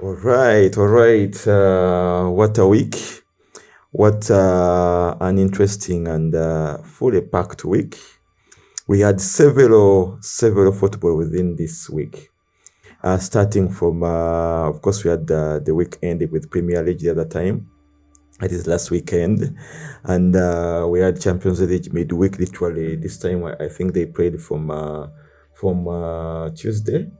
All right, all right. What a week. What an interesting and fully packed week. We had several football within this week. Starting from, of course, we had the weekend with Premier League the other time. That is last weekend. And we had Champions League midweek, literally. This time, I think they played from Tuesday,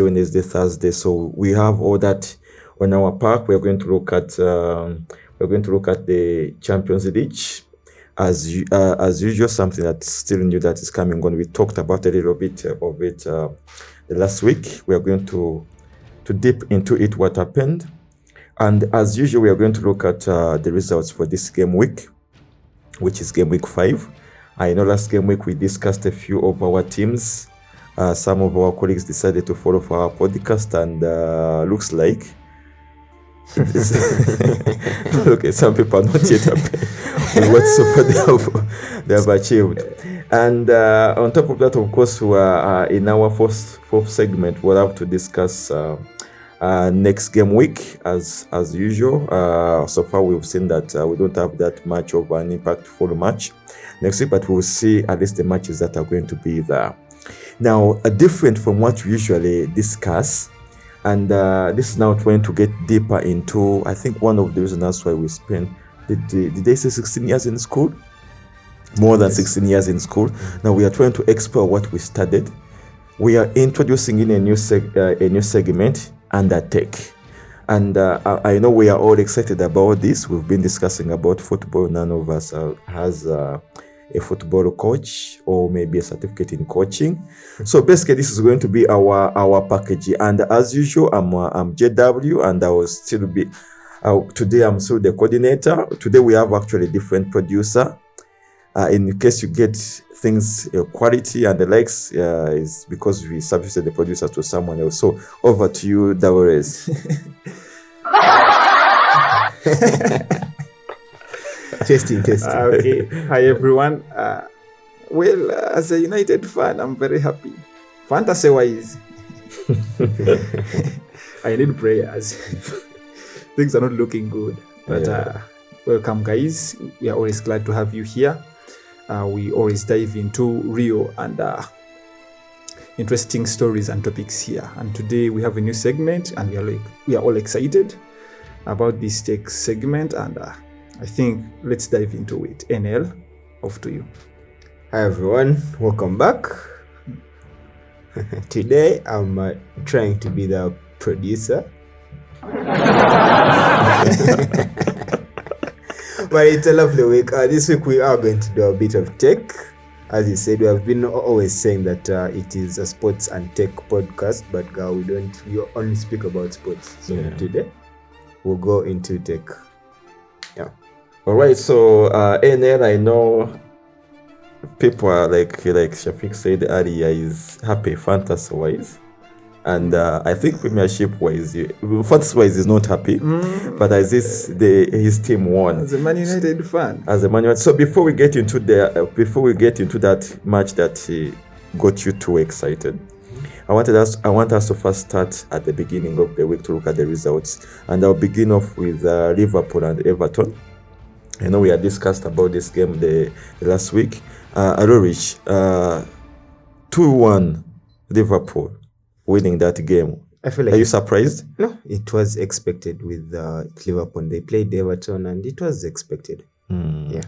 Wednesday, Thursday. So we have all that on our pack. We're going to look at the Champions League as usual. Something that's still new that is coming on. We talked about a little bit of it the last week. We are going to dip into it, what happened, and as usual, we are going to look at the results for this game week, which is game week 5. I know last game week we discussed a few of our teams. Some of our colleagues decided to follow for our podcast, and looks like okay, some people are not yet happy with what so far they have achieved. And on top of that, of course, we are in our fourth segment. We'll have to discuss next game week as usual. So far, we've seen that we don't have that much of an impactful match next week, but we'll see at least the matches that are going to be there. Now, different from what we usually discuss, and this is now trying to get deeper into, I think one of the reasons that's why we spent, did they say 16 years in school? More than 16 years in school. Now we are trying to explore what we studied. We are introducing in a new segment under tech. And I know we are all excited about this. We've been discussing about football. None of us has a football coach or maybe a certificate in coaching. So basically, this is going to be our package. And as usual, I'm JW, and I will still be today. I'm still the coordinator. Today we have actually a different producer. In case you get things quality and the likes, is because we substituted the producer to someone else. So over to you, Dawes. Testing. Okay. Hi, everyone. Well, as a United fan, I'm very happy. Fantasy-wise, I need prayers. Things are not looking good. But welcome, guys. We are always glad to have you here. We always dive into real and interesting stories and topics here. And today we have a new segment, and we are all excited about this tech segment. And I think let's dive into it. NL, off to you. Hi everyone, welcome back. Today I'm trying to be the producer. But it's a lovely week. This week we are going to do a bit of tech. As you said, we have been always saying that it is a sports and tech podcast, but we only speak about sports. So today we'll go into tech. Yeah. All right. So NL, I know people are like Shafiq said earlier, is happy fantasy-wise. And I think Premiership-wise, fantasy-wise is not happy, but as his team won. As a Man United fan. So before we get into that match that got you too excited, I want us to first start at the beginning of the week to look at the results, and I'll begin off with Liverpool and Everton. I know we had discussed about this game the last week. Ulrich, 2-1 Liverpool winning that game. I feel like, are you surprised? No, it was expected with Liverpool. They played Everton, and it was expected. Yeah.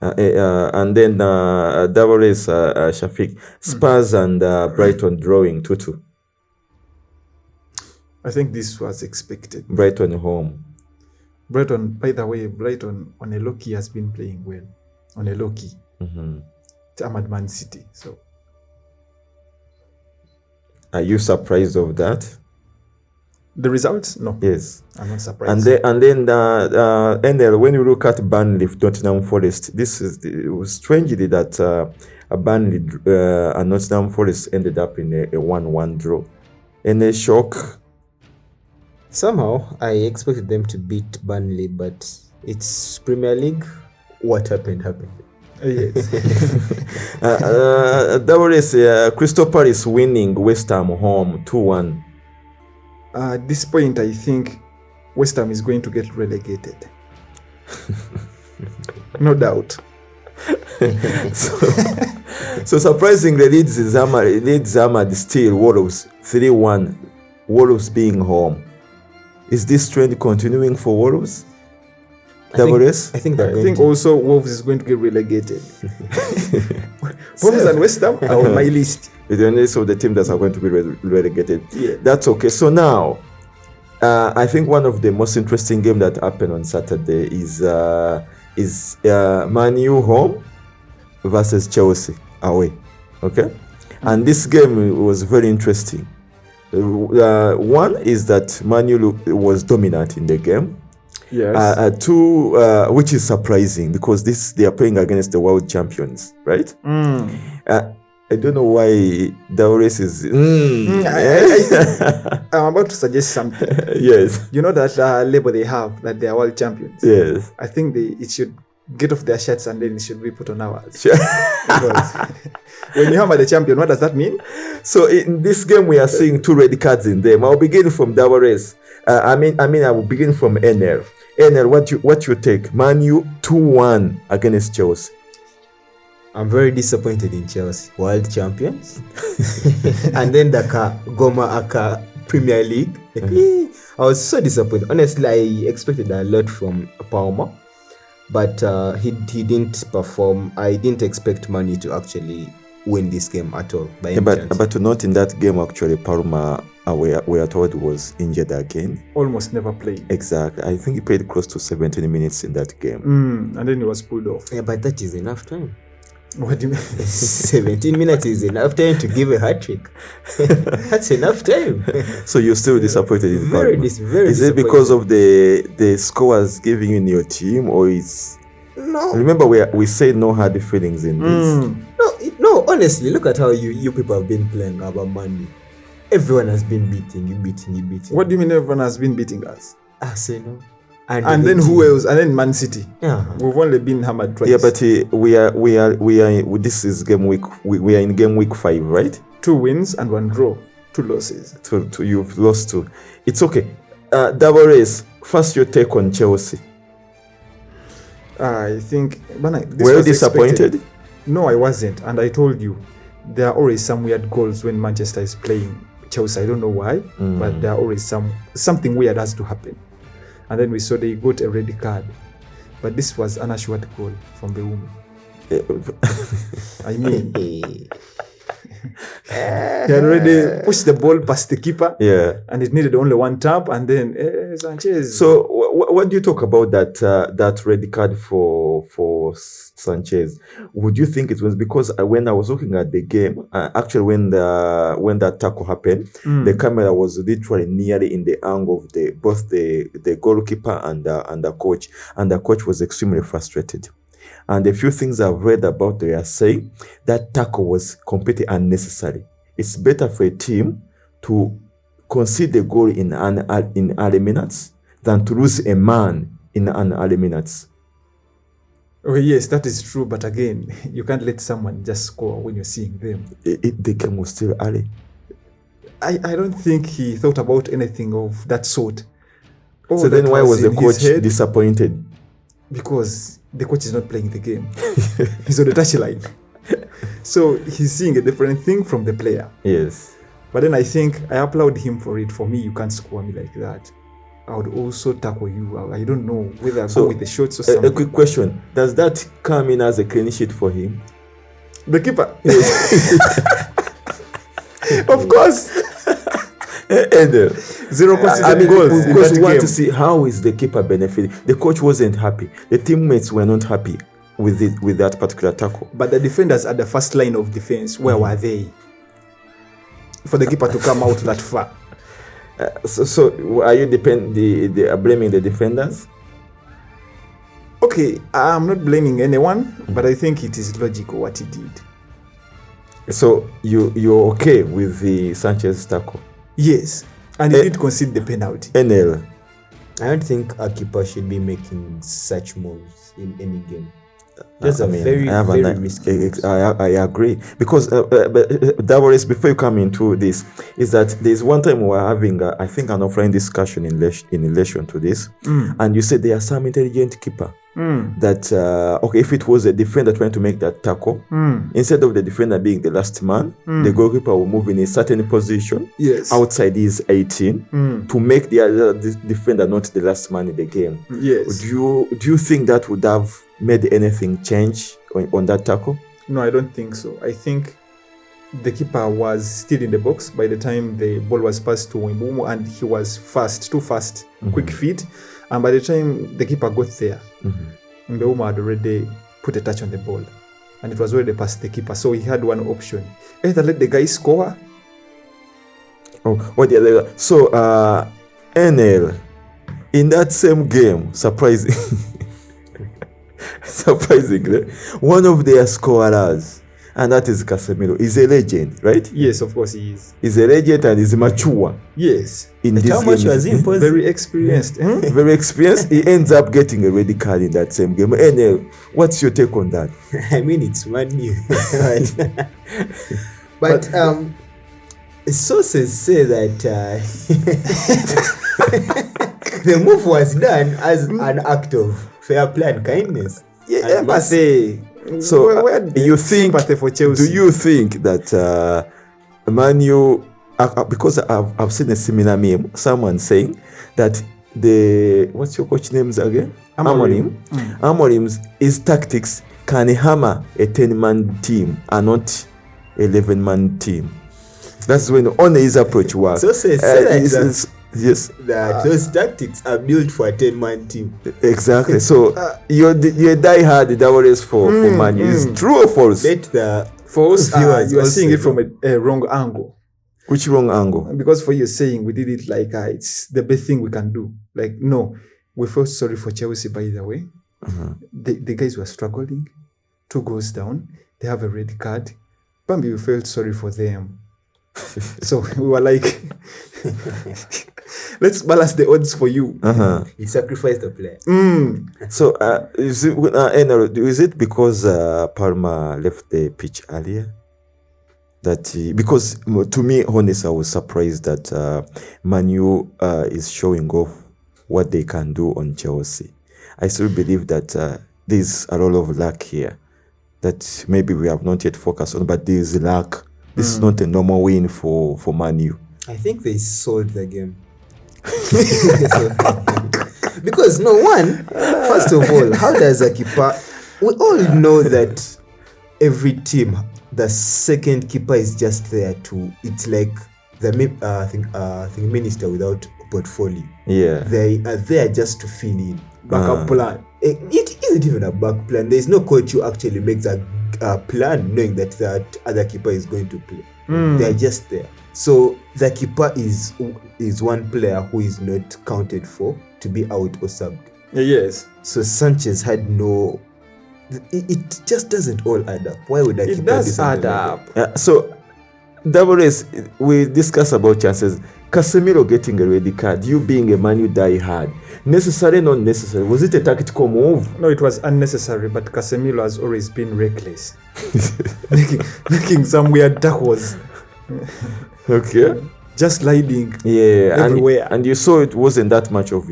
And then Dawes, Shafiq, Spurs and Brighton drawing 2-2. I think this was expected. Brighton home. Brighton, by the way, on a low key has been playing well. On a low key. It's Ahmad Man City. So, are you surprised of that? The results? No. Yes. I'm not surprised. And then NL, when you look at Burnley, Nottingham Forest, it was strangely that Burnley and Nottingham Forest ended up in a 1-1 draw. Any shock? Somehow, I expected them to beat Burnley, but it's Premier League. What happened? Yes. That was Crystal Palace winning West Ham home 2-1. At this point, I think West Ham is going to get relegated. No doubt. So surprisingly, Leeds hammered still Wolves 3-1. Wolves being home. Is this trend continuing for Wolves? I think I think also Wolves is going to get relegated. Wolves and West Ham are on my list. The only of the team that are going to be relegated. Yeah. That's okay. So now, I think one of the most interesting game that happened on Saturday is Man U home versus Chelsea away. Okay, and this game was very interesting. One is that Man U was dominant in the game. Yes. Two, which is surprising because they are playing against the world champions, right? I don't know why Daures is. I'm about to suggest something. Yes. You know that label they have that they are world champions. Yes. I think it should get off their shirts and then it should be put on ours. Sure. Because when you hammer the champion, what does that mean? So in this game we are seeing 2 red cards in them. I'll begin from Daures. I will begin from NL. NL, what you take? Man U 2-1 against Chelsea. I'm very disappointed in Chelsea, world champions. And then the Goma Aka Premier League. I was so disappointed. Honestly, I expected a lot from Palmer, but he didn't perform. I didn't expect Man U to actually win this game at all. But to note in that game, actually, Palmer, we are told, was injured again. Almost never played. Exactly. I think he played close to 17 minutes in that game. And then he was pulled off. Yeah, but that is enough time. What do you mean? 17 minutes is enough time to give a hat trick. That's enough time. So you're still disappointed in very Palmer? Is it because of the scores giving you in your team, or is? No. Remember, we say no hard feelings in this. No. Honestly, look at how you people have been playing about money. Everyone has been beating you. What do you mean everyone has been beating us? Arsenal. And then who else? And then Man City. Yeah. We've only been hammered twice. Yeah, but we are. This is game week. We are in game week 5, right? 2 wins and 1 draw, 2 losses. You've lost 2. It's okay. Double race. First, your take on Chelsea. I think. Were you disappointed? Expected. No, I wasn't, and I told you there are always some weird goals when Manchester is playing Chelsea. I don't know why, but there are always something weird has to happen. And then we saw they got a red card. But this was an assured goal from the woman. I mean, he had already pushed the ball past the keeper. Yeah. And it needed only 1 tap. And then Sanchez. So what do you talk about that red card for Sanchez? Would you think it was because when I was looking at the game, actually when that tackle happened, the camera was literally nearly in the angle of both the goalkeeper and the coach, and the coach was extremely frustrated. And a few things I've read about, they are saying that tackle was completely unnecessary. It's better for a team to concede a goal in early minutes than to lose a man in early minutes. Oh yes, that is true. But again, you can't let someone just score when you're seeing them. The game was still early. I don't think he thought about anything of that sort. So then why was the coach disappointed? Because the coach is not playing the game. He's on the touchline. So he's seeing a different thing from the player. Yes. But then I think I applaud him for it. For me, you can't score me like that. I would also tackle you. I don't know whether I go with the shots or something. A quick question. Does that come in as a clean sheet for him? The keeper? Of course. And, 0 consistent goals. Because we want to see how is the keeper benefiting. The coach wasn't happy. The teammates were not happy with that particular tackle. But the defenders at the first line of defense, where were they? For the keeper to come out that far. So are you blaming the defenders? Okay, I'm not blaming anyone, but I think it is logical what he did. So you're okay with the Sanchez tackle? Yes, and he did concede the penalty. NL. I don't think a keeper should be making such moves in any game. That's a very, I have very risky move. I agree, because Davares, before you come into this, is that there's one time we were having I think an offline discussion in relation to this, and you said there are some intelligent keeper that okay, if it was a defender trying to make that tackle, instead of the defender being the last man, the goalkeeper will move in a certain position outside his 18 to make the other defender not the last man in the game. Yes. Do you think that would have made anything change on that tackle? No, I don't think so. I think the keeper was still in the box by the time the ball was passed to Wimbumo, and he was too fast, quick feet. And by the time the keeper got there, Mbeumo had already put a touch on the ball, and it was already past the keeper. So he had one option: either let the guy score. So NL in that same game, surprisingly, one of their scorers, and that is Casemiro, is a legend, right? Yes, of course he is. He's a legend and he's mature. Yes. In this How much game. was he in post? Very experienced. Very experienced. He ends up getting a red card in that same game. NL, what's your take on that? I mean, it's money. But sources say that the move was done as an act of fair play and kindness. Yeah, but say. So you think? For Chelsea? Do you think that Man U? Because I've seen a similar meme. Someone saying that what's your coach names again? Amorim's his tactics can hammer a 10-man team and not 11-man team. That's when only his approach works. So say that. Yes. That those tactics are built for a 10-man team. Exactly. So your die-hard Davares for Man U is true or false? For us, you are seeing it from a wrong angle. Which wrong angle? Because for you saying we did it like it's the best thing we can do. Like, no, we felt sorry for Chelsea, by the way. The guys were struggling. 2 goals down. They have a red card. Bambi, we felt sorry for them. So we were like, let's balance the odds for you. He sacrificed the player. So is it because Palmer left the pitch earlier? Because to me, honestly, I was surprised that Man U is showing off what they can do on Chelsea. I still believe that there's a lot of luck here that maybe we have not yet focused on, but there's luck. This is not a normal win for Man U. I think they sold the game. Because first of all, how does a keeper? We all know that every team, the second keeper is just there it's like the minister without portfolio. Yeah. They are there just to fill in. Backup plan. It isn't even a back plan. There's no coach who actually makes a plan knowing that other keeper is going to play. They're just there. So the keeper is one player who is not counted for to be out or subbed. Yes. So Sanchez had no. It just doesn't all add up. Why would that keeper do something like that? So, Davares, we discuss about chances. Casemiro getting a red card, you being a Man U die-hard. Necessary, not necessary. Was it a tactical move? No, it was unnecessary, but Casemiro has always been reckless. making some weird tackles. Okay. Just sliding everywhere. And you saw it wasn't that much of,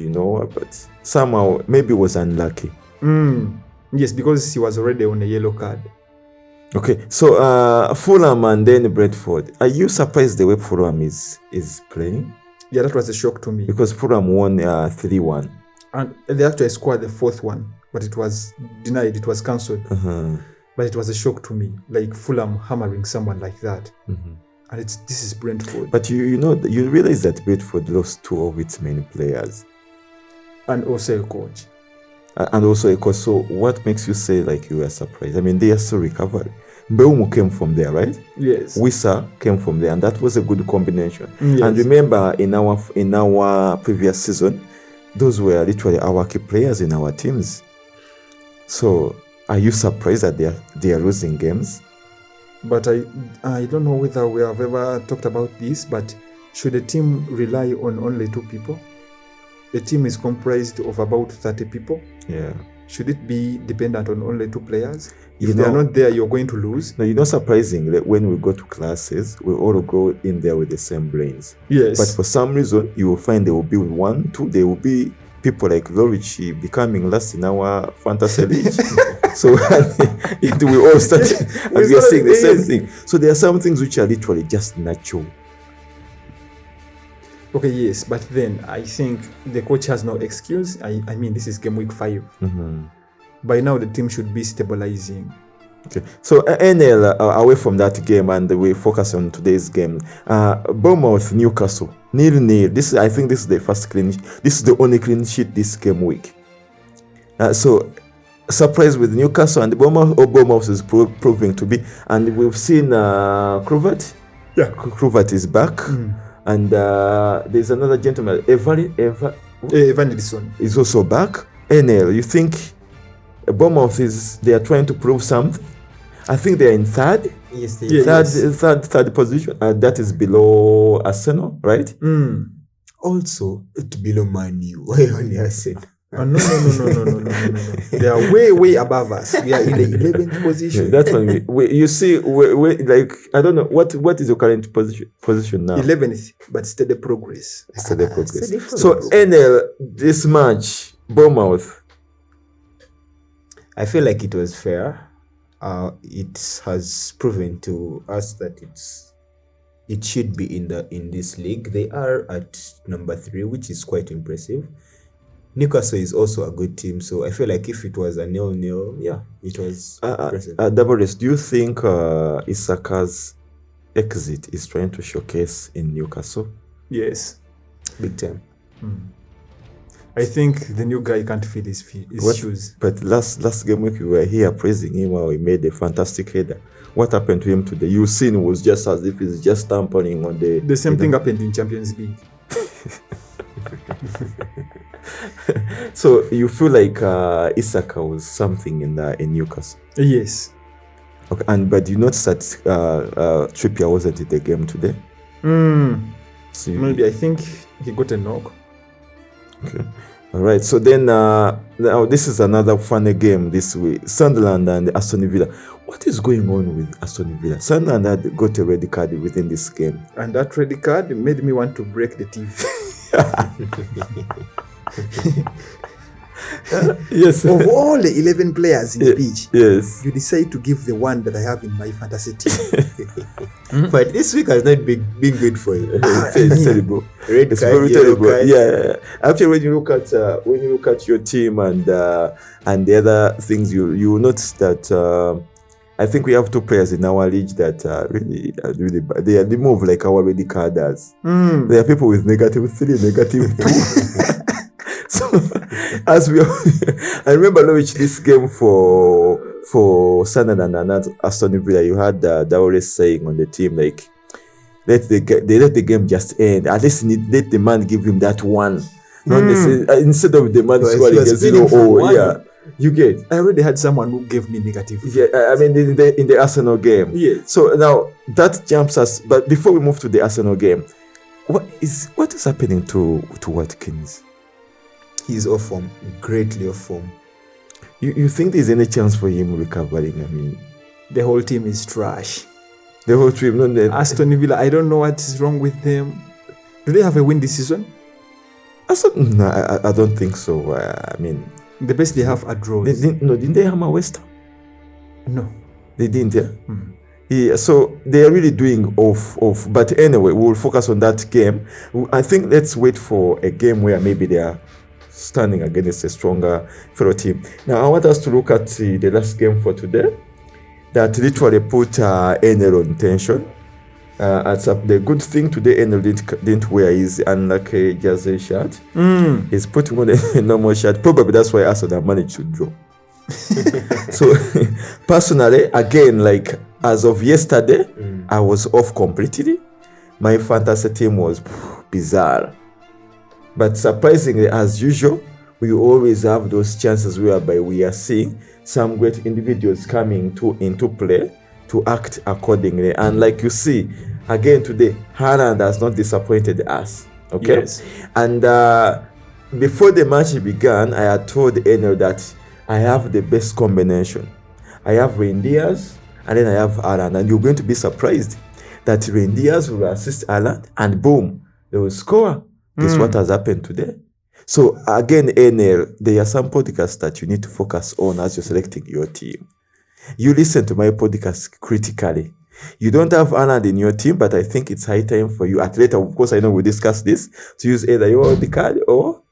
but somehow maybe was unlucky. Yes, because he was already on a yellow card. Okay, so Fulham and then Brentford. Are you surprised the way Fulham is playing? Yeah, that was a shock to me. Because Fulham won 3-1. And they actually scored the 4th one, but it was denied, it was cancelled. But it was a shock to me, like Fulham hammering someone like that. And this is Brentford. But you realize that Brentford lost 2 of its main players. And also a coach. So what makes you say like you were surprised? I mean, they are still recovering. Mbeumo came from there, right? Yes. Wissa came from there, and that was a good combination. Yes. And remember, in our previous season, those were literally our key players in our teams. So, are you surprised that they are losing games? But I don't know whether we have ever talked about this, but should a team rely on only 2 people? The team is comprised of about 30 people. Yeah. should it be dependent on only 2 players? You If they are know- not there, you're going to lose. No, surprisingly, when we go to classes, we all go in there with the same brains. Yes. But for some reason, you will find there will be 1, 2, there will be people like Lorichi becoming last in our fantasy league. So we all start, and we are saying the same thing. So there are some things which are literally just natural. Okay, yes, but then I think the coach has no excuse. I mean, this is game week 5. By now, the team should be stabilizing. Okay, so NL, away from that game, and we focus on today's game. Bournemouth, Newcastle, 0-0. I think this is the first clean. This is the only clean sheet this game week. So surprise with Newcastle and Bournemouth is proving to be, and we've seen Kluivert. Yeah, Kluivert is back, and there's another gentleman, Evanilson is also back. NL, you think Bournemouth they are trying to prove something? I think they are in third. Yes, they Third position. That is below Arsenal, right? also it's below Man U. Why only Arsenal? Oh, no. They are way above us. We are in the 11th position. That's when you see, like, I don't know, what is your current position now? 11th, but steady progress. Steady progress. steady progress. So, NL, this match, Bournemouth. I feel like it was fair. It has proven to us that it should be in this league. They are at number 3, which is quite impressive. Newcastle is also a good team, so I feel like if it was a 0-0, yeah, it was impressive. Double S, do you think Isaka's exit is trying to showcase in Newcastle? Yes. Big time. I think the new guy can't feel his shoes. But last game week we were here praising him while he made a fantastic header. What happened to him today? You seen it was just as if he's just tampering on the. The same thing happened in Champions League. So you feel like Isaka was something in Newcastle? Yes. Okay, but you notice that Trippier wasn't in the game today. So Maybe I think he got a knock. Okay. All right. So then, now this is another funny game this week. Sunderland and Aston Villa. What is going on with Aston Villa? Sunderland had got a red card within this game. And that red card made me want to break the TV. Yes. Of all the 11 players in the pitch, yes, you decide to give the one that I have in my fantasy team. But this week has not been good for you. it's terrible. Red It's card, very yellow terrible. card. Yeah. Actually, when you look at your team and the other things, you will notice that I think we have 2 players in our league that really bad. They are removed like our red carders. There are people with -3, -2. So, as we, I remember Norwich this game for Sunderland and Aston Villa. You had Daure saying on the team like, let the game just end. At least let the man give him that one. Not necessarily, instead of the man scoring a 0-0. Yeah, you get. I already had someone who gave me negative. Yeah, I mean in the Arsenal game. Yes. So now that jumps us. But before we move to the Arsenal game, what is happening to Watkins? He's off form, greatly off form. You think there's any chance for him recovering? I mean, The whole team is trash. the whole trip, not the Aston Villa, I don't know what's wrong with them. Do they have a win this season? No, I don't think so. I mean, The best they have are draws. didn't they hammer West Ham? No. They didn't, yeah? Yeah, so they are really doing off. But anyway, we'll focus on that game. I think let's wait for a game where maybe they are standing against a stronger fellow team. Now, I want us to look at the last game for today that literally put NL on tension. The good thing today, NL didn't wear his unlucky jersey shirt. He's putting on a normal shirt. Probably that's why Arsenal managed to draw. So, personally, again, like as of yesterday, I was off completely. My fantasy team was bizarre. But surprisingly, as usual, we always have those chances whereby we are seeing some great individuals coming into play to act accordingly. And like you see, again today, Haaland has not disappointed us. Okay? Yes. And before the match began, I had told Enel that I have the best combination. I have Reindeers and then I have Haaland, and you're going to be surprised that Reindeers will assist Haaland and boom, they will score. Guess what has happened today? So again, NL, there are some podcasts that you need to focus on as you're selecting your team. You listen to my podcast critically. You don't have Haaland in your team, but I think it's high time for you. At later, of course, I know we discuss this, to use either your card or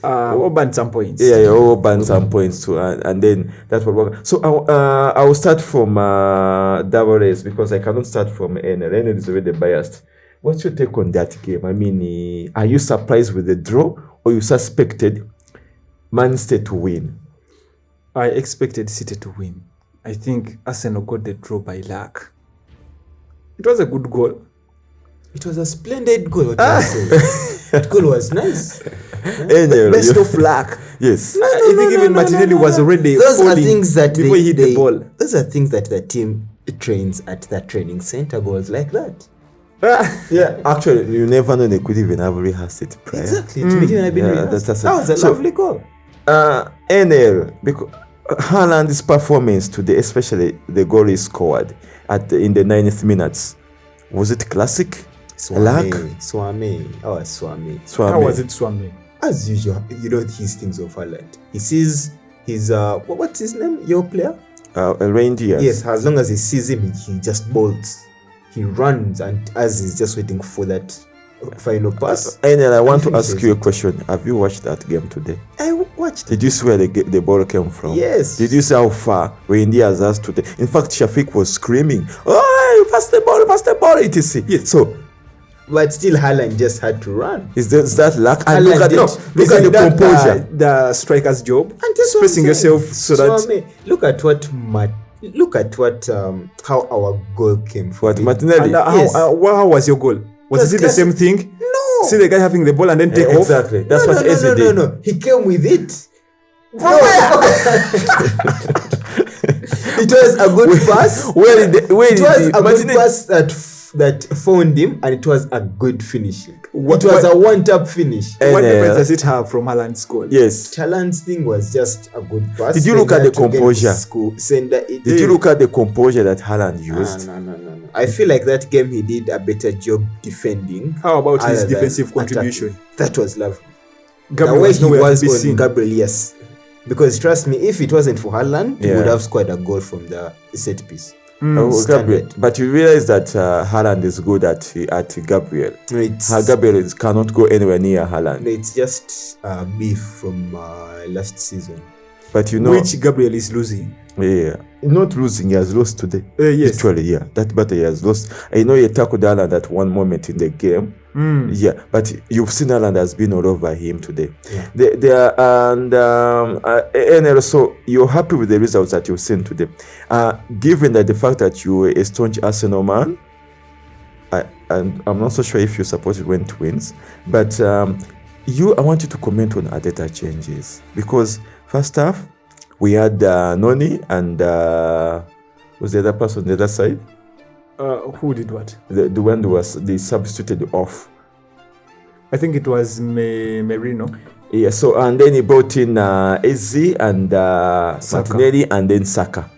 ban some points. Yeah, or ban some points too, and then that will work. So I will start from Double A's because I cannot start from NL. NL is already biased. What's your take on that game? I mean, are you surprised with the draw, or you suspected Man City to win? I expected City to win. I think Arsenal got the draw by luck. It was a good goal. It was a splendid goal. That goal was nice. Best of luck. Yes. I think even Martinelli was already Those are things that before he hit the ball. Those are things that the team trains at that training center. Goals like that. Yeah, actually, you never know, they could even have rehearsed it prior. Exactly. It didn't have been rehearsed. That was a lovely goal. NL, because Haaland's performance today, especially the goal he scored in the 90th minutes, was it classic? Swame. How was it Swame? As usual, you know his things of Haaland. He sees his what's his name? Your player? Reindeers. Yes, as long as he sees him, he just bolts. He runs, and as he's just waiting for that final pass. NL, I want to ask you a question. Have you watched that game today? I watched. Did you see where the ball came from? Yes. Did you see how far Reindeers has today? In fact, Shafiq was screaming, "Oh, pass the ball, etc." Yes. So, but still, Haaland just had to run. Is that luck? And Haaland look at the composure. The striker's job. And just expressing yourself so that. Look at what how our goal came from. What, Martinelli? And how was your goal? Was it the same thing? No. See the guy having the ball and then take off? Exactly. That's what Eze did. No. He came with it. It was a good pass. It was a good pass that found him, and it was a good finish. It was a one-tap finish. What difference does it have from Haaland's goal? Yes. Haaland's thing was just a good pass. Did you look at the composure? Did you look at the composure that Haaland used? No. I feel like that game he did a better job defending. How about his defensive contribution? Attacking. That was lovely. Gabriel the way he was on seen. Gabriel, yes. Because trust me, if it wasn't for Haaland, he would have scored a goal from the set piece. Gabriel. But you realize that Haaland is good at Gabriel. Gabriel cannot go anywhere near Haaland. It's just beef from last season. But you know, which Gabriel is losing. Yeah, not losing. He has lost today. Yes, literally. Yeah, that battle he has lost. I know he tackled Haaland at one moment in the game. Yeah, but you've seen Haaland has been all over him today. Yeah. And also you're happy with the results that you've seen today. Given that the fact that you were a staunch Arsenal man, and I'm not so sure if you supported when it wins, but I want you to comment on Arteta changes, because first half we had Noni and was the other person on the other side? Who did what? The one who was they substituted off. I think it was Merino. Yeah, so and then he brought in Eze and Martinelli and then Saka.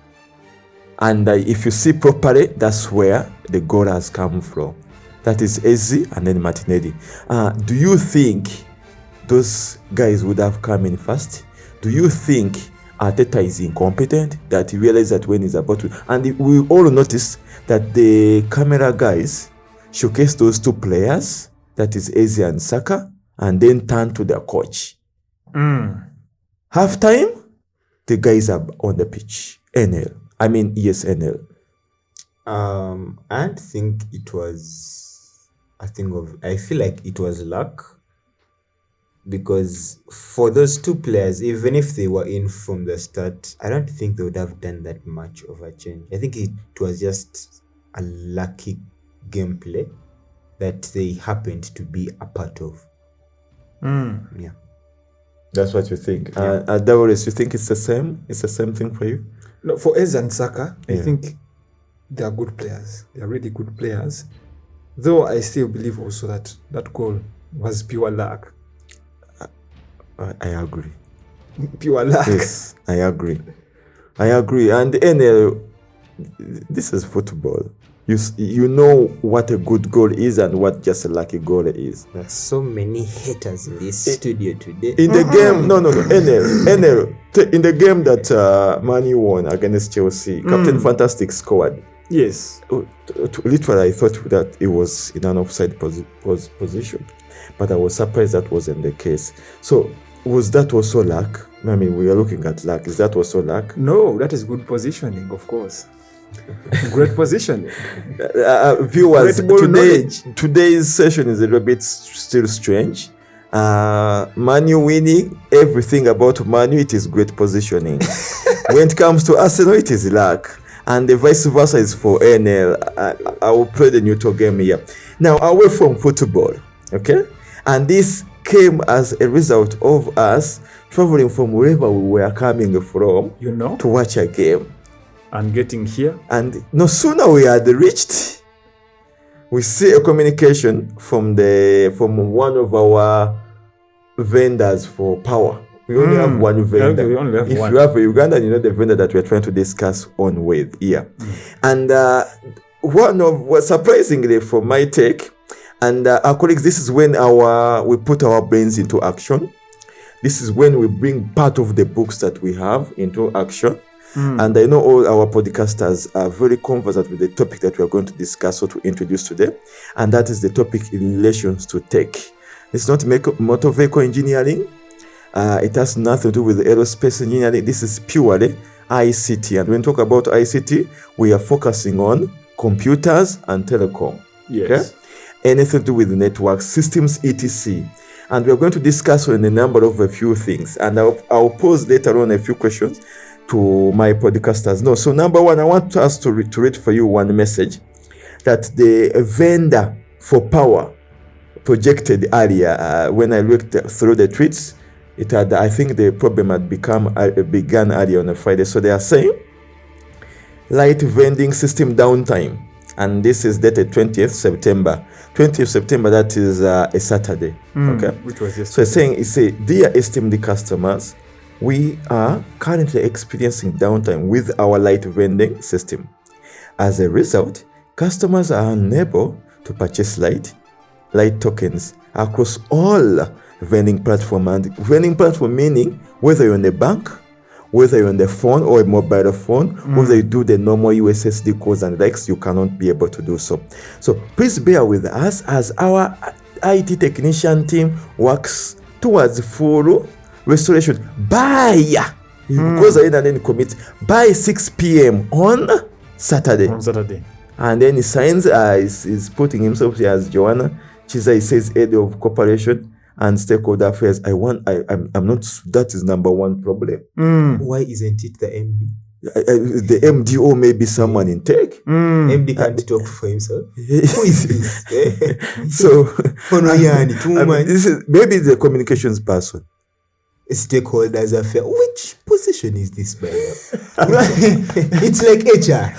And if you see properly, that's where the goal has come from. That is Eze and then Martinelli. Do you think those guys would have come in first? Do you think Arteta is incompetent, that he realized that when he's about to... And we all noticed that the camera guys showcase those two players, that is Eze and Saka, and then turn to their coach. Half time, the guys are on the pitch. NL. NL. I think it was I feel like it was luck. Because for those two players, even if they were in from the start, I don't think they would have done that much of a change. I think it was just a lucky gameplay that they happened to be a part of. Yeah. That's what you think. Yeah. Davoris, you think it's the same? It's the same thing for you? No, for Eze and Saka, I think they are good players. They are really good players. Though I still believe also that goal was pure luck. I agree. Pure luck. Yes, I agree. And NL, this is football. You know what a good goal is and what just a lucky goal is. There's so many haters in this studio today. In the game, no, NL. In the game that Man U won against Chelsea, Captain Fantastic scored. Yes. Literally, I thought that it was in an offside position, but I was surprised that wasn't the case. So, was that also luck? I mean, we are looking at luck. Is that also luck? No, that is good positioning, of course. Great positioning. Viewers, Great today's session is a little bit still strange. Man U winning, everything about Man U, it is great positioning. When it comes to Arsenal, it is luck. And the vice versa is for NL. I will play the neutral game here. Now, away from football, okay? And this came as a result of us traveling from wherever we were coming from, to watch a game. And getting here. And no sooner we had reached, we see a communication from one of our vendors for power. We only have one vendor. Okay, we only have if one. You have a Ugandan, you know the vendor that we're trying to discuss on with here. And surprisingly from my take, and our colleagues, this is when we put our brains into action. This is when we bring part of the books that we have into action. And I know all our podcasters are very conversant with the topic that we are going to discuss or to introduce today. And that is the topic in relations to tech. It's not motor vehicle engineering. It has nothing to do with aerospace engineering. This is purely ICT. And when we talk about ICT, we are focusing on computers and telecom. Yes. Okay? Anything to do with network systems, etc. And we are going to discuss on a number of a few things. And I'll pose later on a few questions to my podcasters. No, so number one, I want us to read for you one message that the vendor for power projected earlier. When I looked through the tweets, it had, I think the problem had began earlier on a Friday. So they are saying light vending system downtime, and this is dated 20th September. 20th September, that is a Saturday. Okay, which was yesterday. So it's saying, dear esteemed customers, we are currently experiencing downtime with our light vending system. As a result, customers are unable to purchase light tokens across all vending platforms. And vending platform meaning whether you're on the bank, whether you're on the phone or a mobile phone, whether you do the normal USSD codes and likes, you cannot be able to do so. So please bear with us as our IT technician team works towards full restoration by because I didn't commit by 6 p.m. on Saturday. And then he signs is putting himself here as Joanna Chiza. He says head of cooperation and stakeholder affairs. I'm not. That is number one problem. Why isn't it the MD? The MD or maybe someone in tech. MD can't talk for himself. Who is this? So this is maybe the communications person. Stakeholders affair. Which position is this, by the way? It's like HR.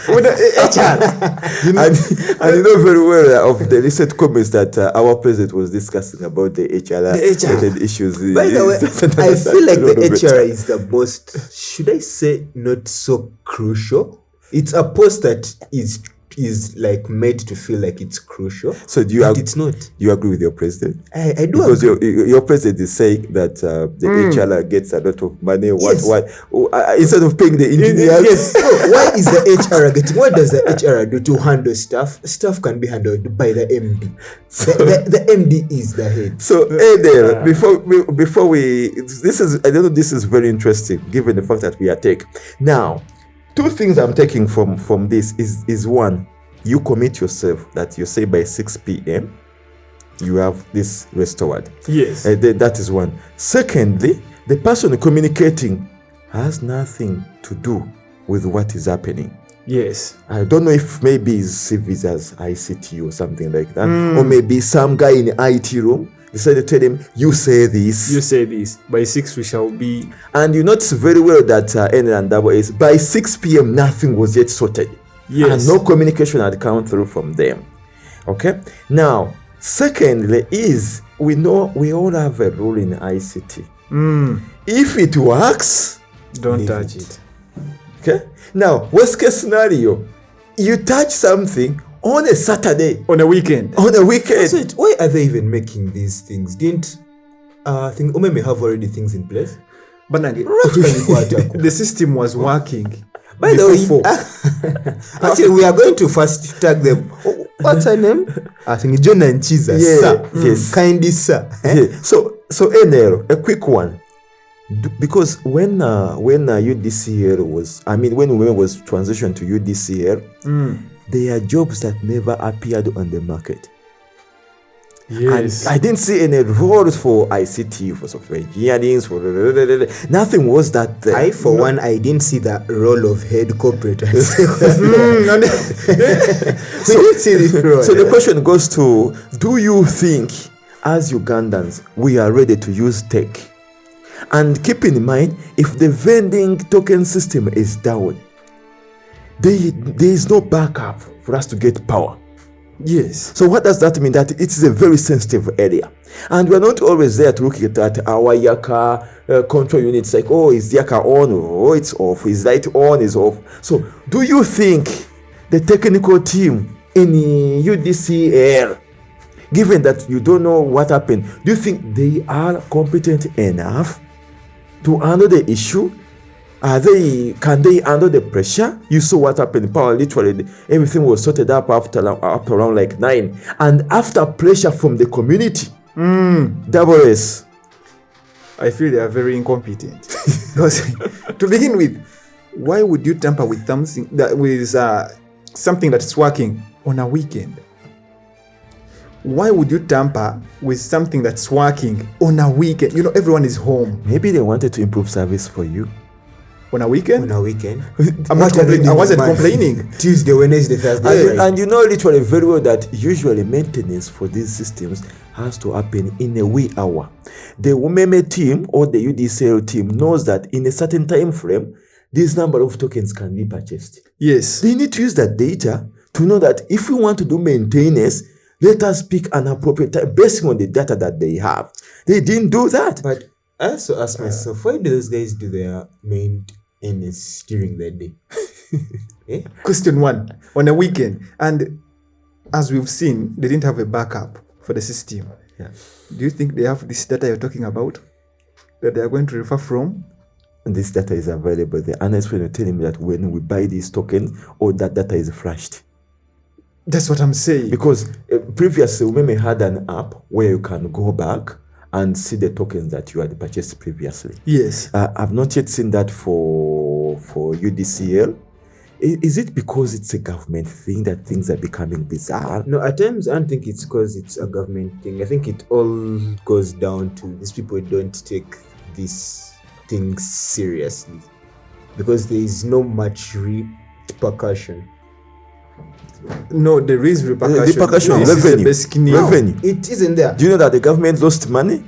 And you know very well of the recent comments that our president was discussing about the HR related issues. By the way, I feel like the HR is the most, should I say, not so crucial. It's a post that is like made to feel like it's crucial. So it's not. You agree with your president? I do, because your president is saying that the HR gets a lot of money. Instead of paying the engineers? Yes. Why is the HR getting? What does the HR do to handle stuff? Stuff can be handled by the MD. So, the MD is the head. So Adel, before we this is very interesting given the fact that we are tech now. Two things I'm taking from this is one, you commit yourself that you say by 6 p.m. you have this restored. Yes. That is one. Secondly, the person communicating has nothing to do with what is happening. Yes. I don't know if maybe his CVs as ICT or something like that, or maybe some guy in the IT room decided to tell him, you say this. By 6 we shall be. And you notice very well that N&AA by 6 p.m. nothing was yet sorted. Yes. And no communication had come through from them. Okay. Now, secondly, is we know we all have a rule in ICT. Mm. If it works, Don't Leave touch it. it. okay. Now, worst case scenario, you touch something on a Saturday, On a weekend. on a weekend. So why are they even making these things? Didn't think Umeme have already things in place? But the system was working. By the before. way, actually, we are going to first tag them. What's her name? I think John and Chiza. Yeah, Sir. yes. Kindly, sir. Yeah. So NL, a quick one. Because when UDCL was, when women was transitioned to UDCL, there are jobs that never appeared on the market. Yes. And I didn't see any roles for ICT, for software engineering, for nothing was that there. I, for one, I didn't see the role of head corporate. We didn't see this role. So the question goes to, do you think as Ugandans we are ready to use tech? And keep in mind, if the vending token system is down, there is no backup for us to get power. Yes. So what does that mean? That it is a very sensitive area, and we're not always there to look at our Yaka control units like, oh, is Yaka on, or it's off, is light on, is off. So do you think the technical team in UDCL, given that you don't know what happened, do you think they are competent enough to handle the issue? Can they handle the pressure? You saw what happened in Power. Literally, everything was sorted up after around like 9, and after pressure from the community. Double S. I feel they are very incompetent. Because to begin with, why would you tamper with something that's working on a weekend? Why would you tamper with something that's working on a weekend? You know, everyone is home. Maybe they wanted to improve service for you. On a weekend? On a weekend. I'm not complaining. I wasn't complaining. Tuesday, Wednesday, Thursday. And you know literally very well that usually maintenance for these systems has to happen in a wee hour. The UMEME team or the UDCL team knows that in a certain time frame, this number of tokens can be purchased. Yes. They need to use that data to know that if we want to do maintenance, let us pick an appropriate time based on the data that they have. They didn't do that. But I also ask myself, why do those guys do their maintenance during the day? Question 1, on a weekend. And as we've seen, they didn't have a backup for the system. Yeah. Do you think they have this data you're talking about that they are going to refer from? And this data is available there. And that's when you're telling me that when we buy these tokens, all that data is flashed. That's what I'm saying. Because previously, we had an app where you can go back and see the tokens that you had purchased previously. Yes. I've not yet seen that for UDCL. Is it because it's a government thing that things are becoming bizarre? No, at times I don't think it's because it's a government thing. I think it all goes down to these people don't take these things seriously because there is no much repercussion. No, there is repercussion. Repercussion, This is the revenue. basic need. Revenue. It isn't there. Do you know that the government lost money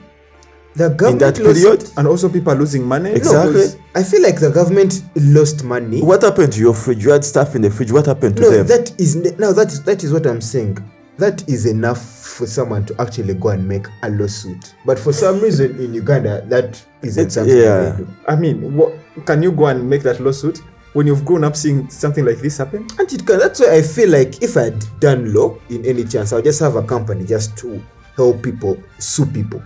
The in government that period? And also people are losing money. Exactly. because- I feel like the government lost money. What happened to your fridge? You had stuff in the fridge. What happened to No, them? that is what I'm saying. That is enough for someone to actually go and make a lawsuit. But for some reason in Uganda, that isn't something Yeah. they do. I mean, what, can you go and make that lawsuit when you've grown up seeing something like this happen? And it can. That's why I feel like if I had done law in any chance, I'll just have a company just to help people sue people.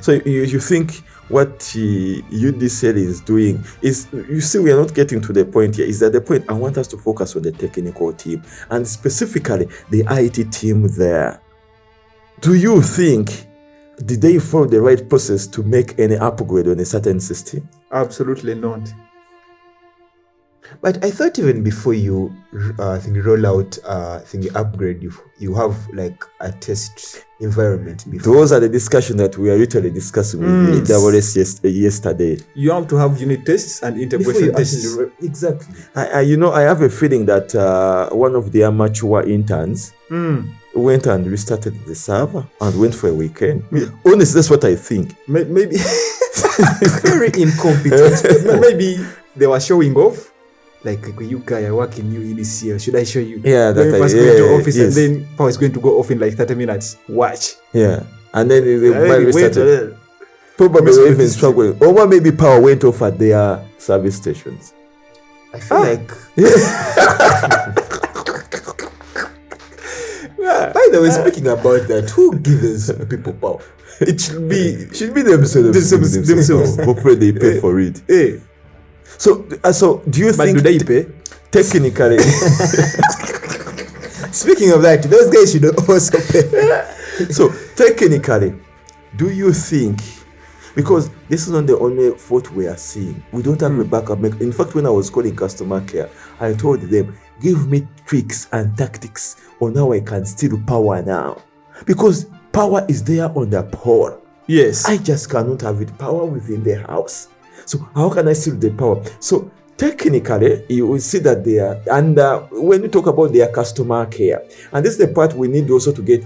So you think what UDCL is doing is, you see, we are not getting to the point here. Is that the point? I want us to focus on the technical team and specifically the IT team there. Do you think, did they follow the right process to make any upgrade on a certain system? Absolutely not. But I thought even before you roll out upgrade, you have like a test environment before. Those are the discussion that we are literally discussing with EWS yesterday. You have to have unit tests and Before integration you tests. actually exactly. I have a feeling that one of the amateur interns went and restarted the server and went for a weekend. Honestly, that's what I think. Maybe Very incompetent. maybe they were showing off. Like, you guys are working new EDCL. Should I show you? Yeah, When we that first I- go into yeah, office yes. and then power is going to go off in like 30 minutes. Watch. Yeah. And then they might Wait, restarted. Probably Mess were with even this struggling. Or maybe power went off at their service stations. I feel like. By the way, speaking about that, who gives people power? It should be themselves. themselves. Hopefully they pay for it. Hey. So do you But think do they pay? technically Speaking of that, those guys should also pay. so technically, do you think, because this is not the only fault we are seeing, we don't have a backup. In fact, when I was calling customer care, I told them, give me tricks and tactics on how I can steal power now, because power is there on the pole. Yes. I just cannot have it power within the house. So how can I steal the power? So technically, you will see that they are, and when you talk about their customer care, and this is the part we need also to get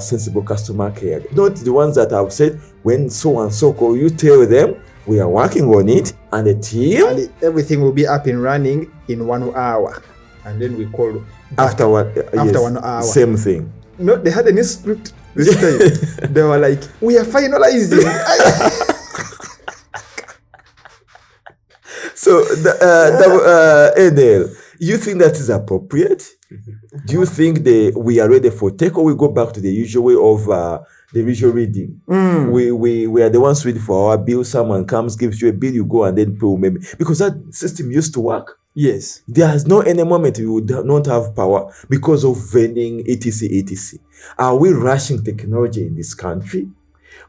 sensible customer care, not the ones that have said, when so and so call, you tell them we are working on it, and the team Everything will be up and running in 1 hour. And then we call after what? After 1 hour. Same thing. No, they had a new script this time. They were like, we are finalizing. So, Enel, you think that is appropriate? Do you think we are ready for tech, or we go back to the usual way of the visual reading? We are the ones ready for our bill. Someone comes, gives you a bill, you go and then pay maybe. Because that system used to work. Yes. There is no any moment we would not have power because of vending, etc. Are we rushing technology in this country?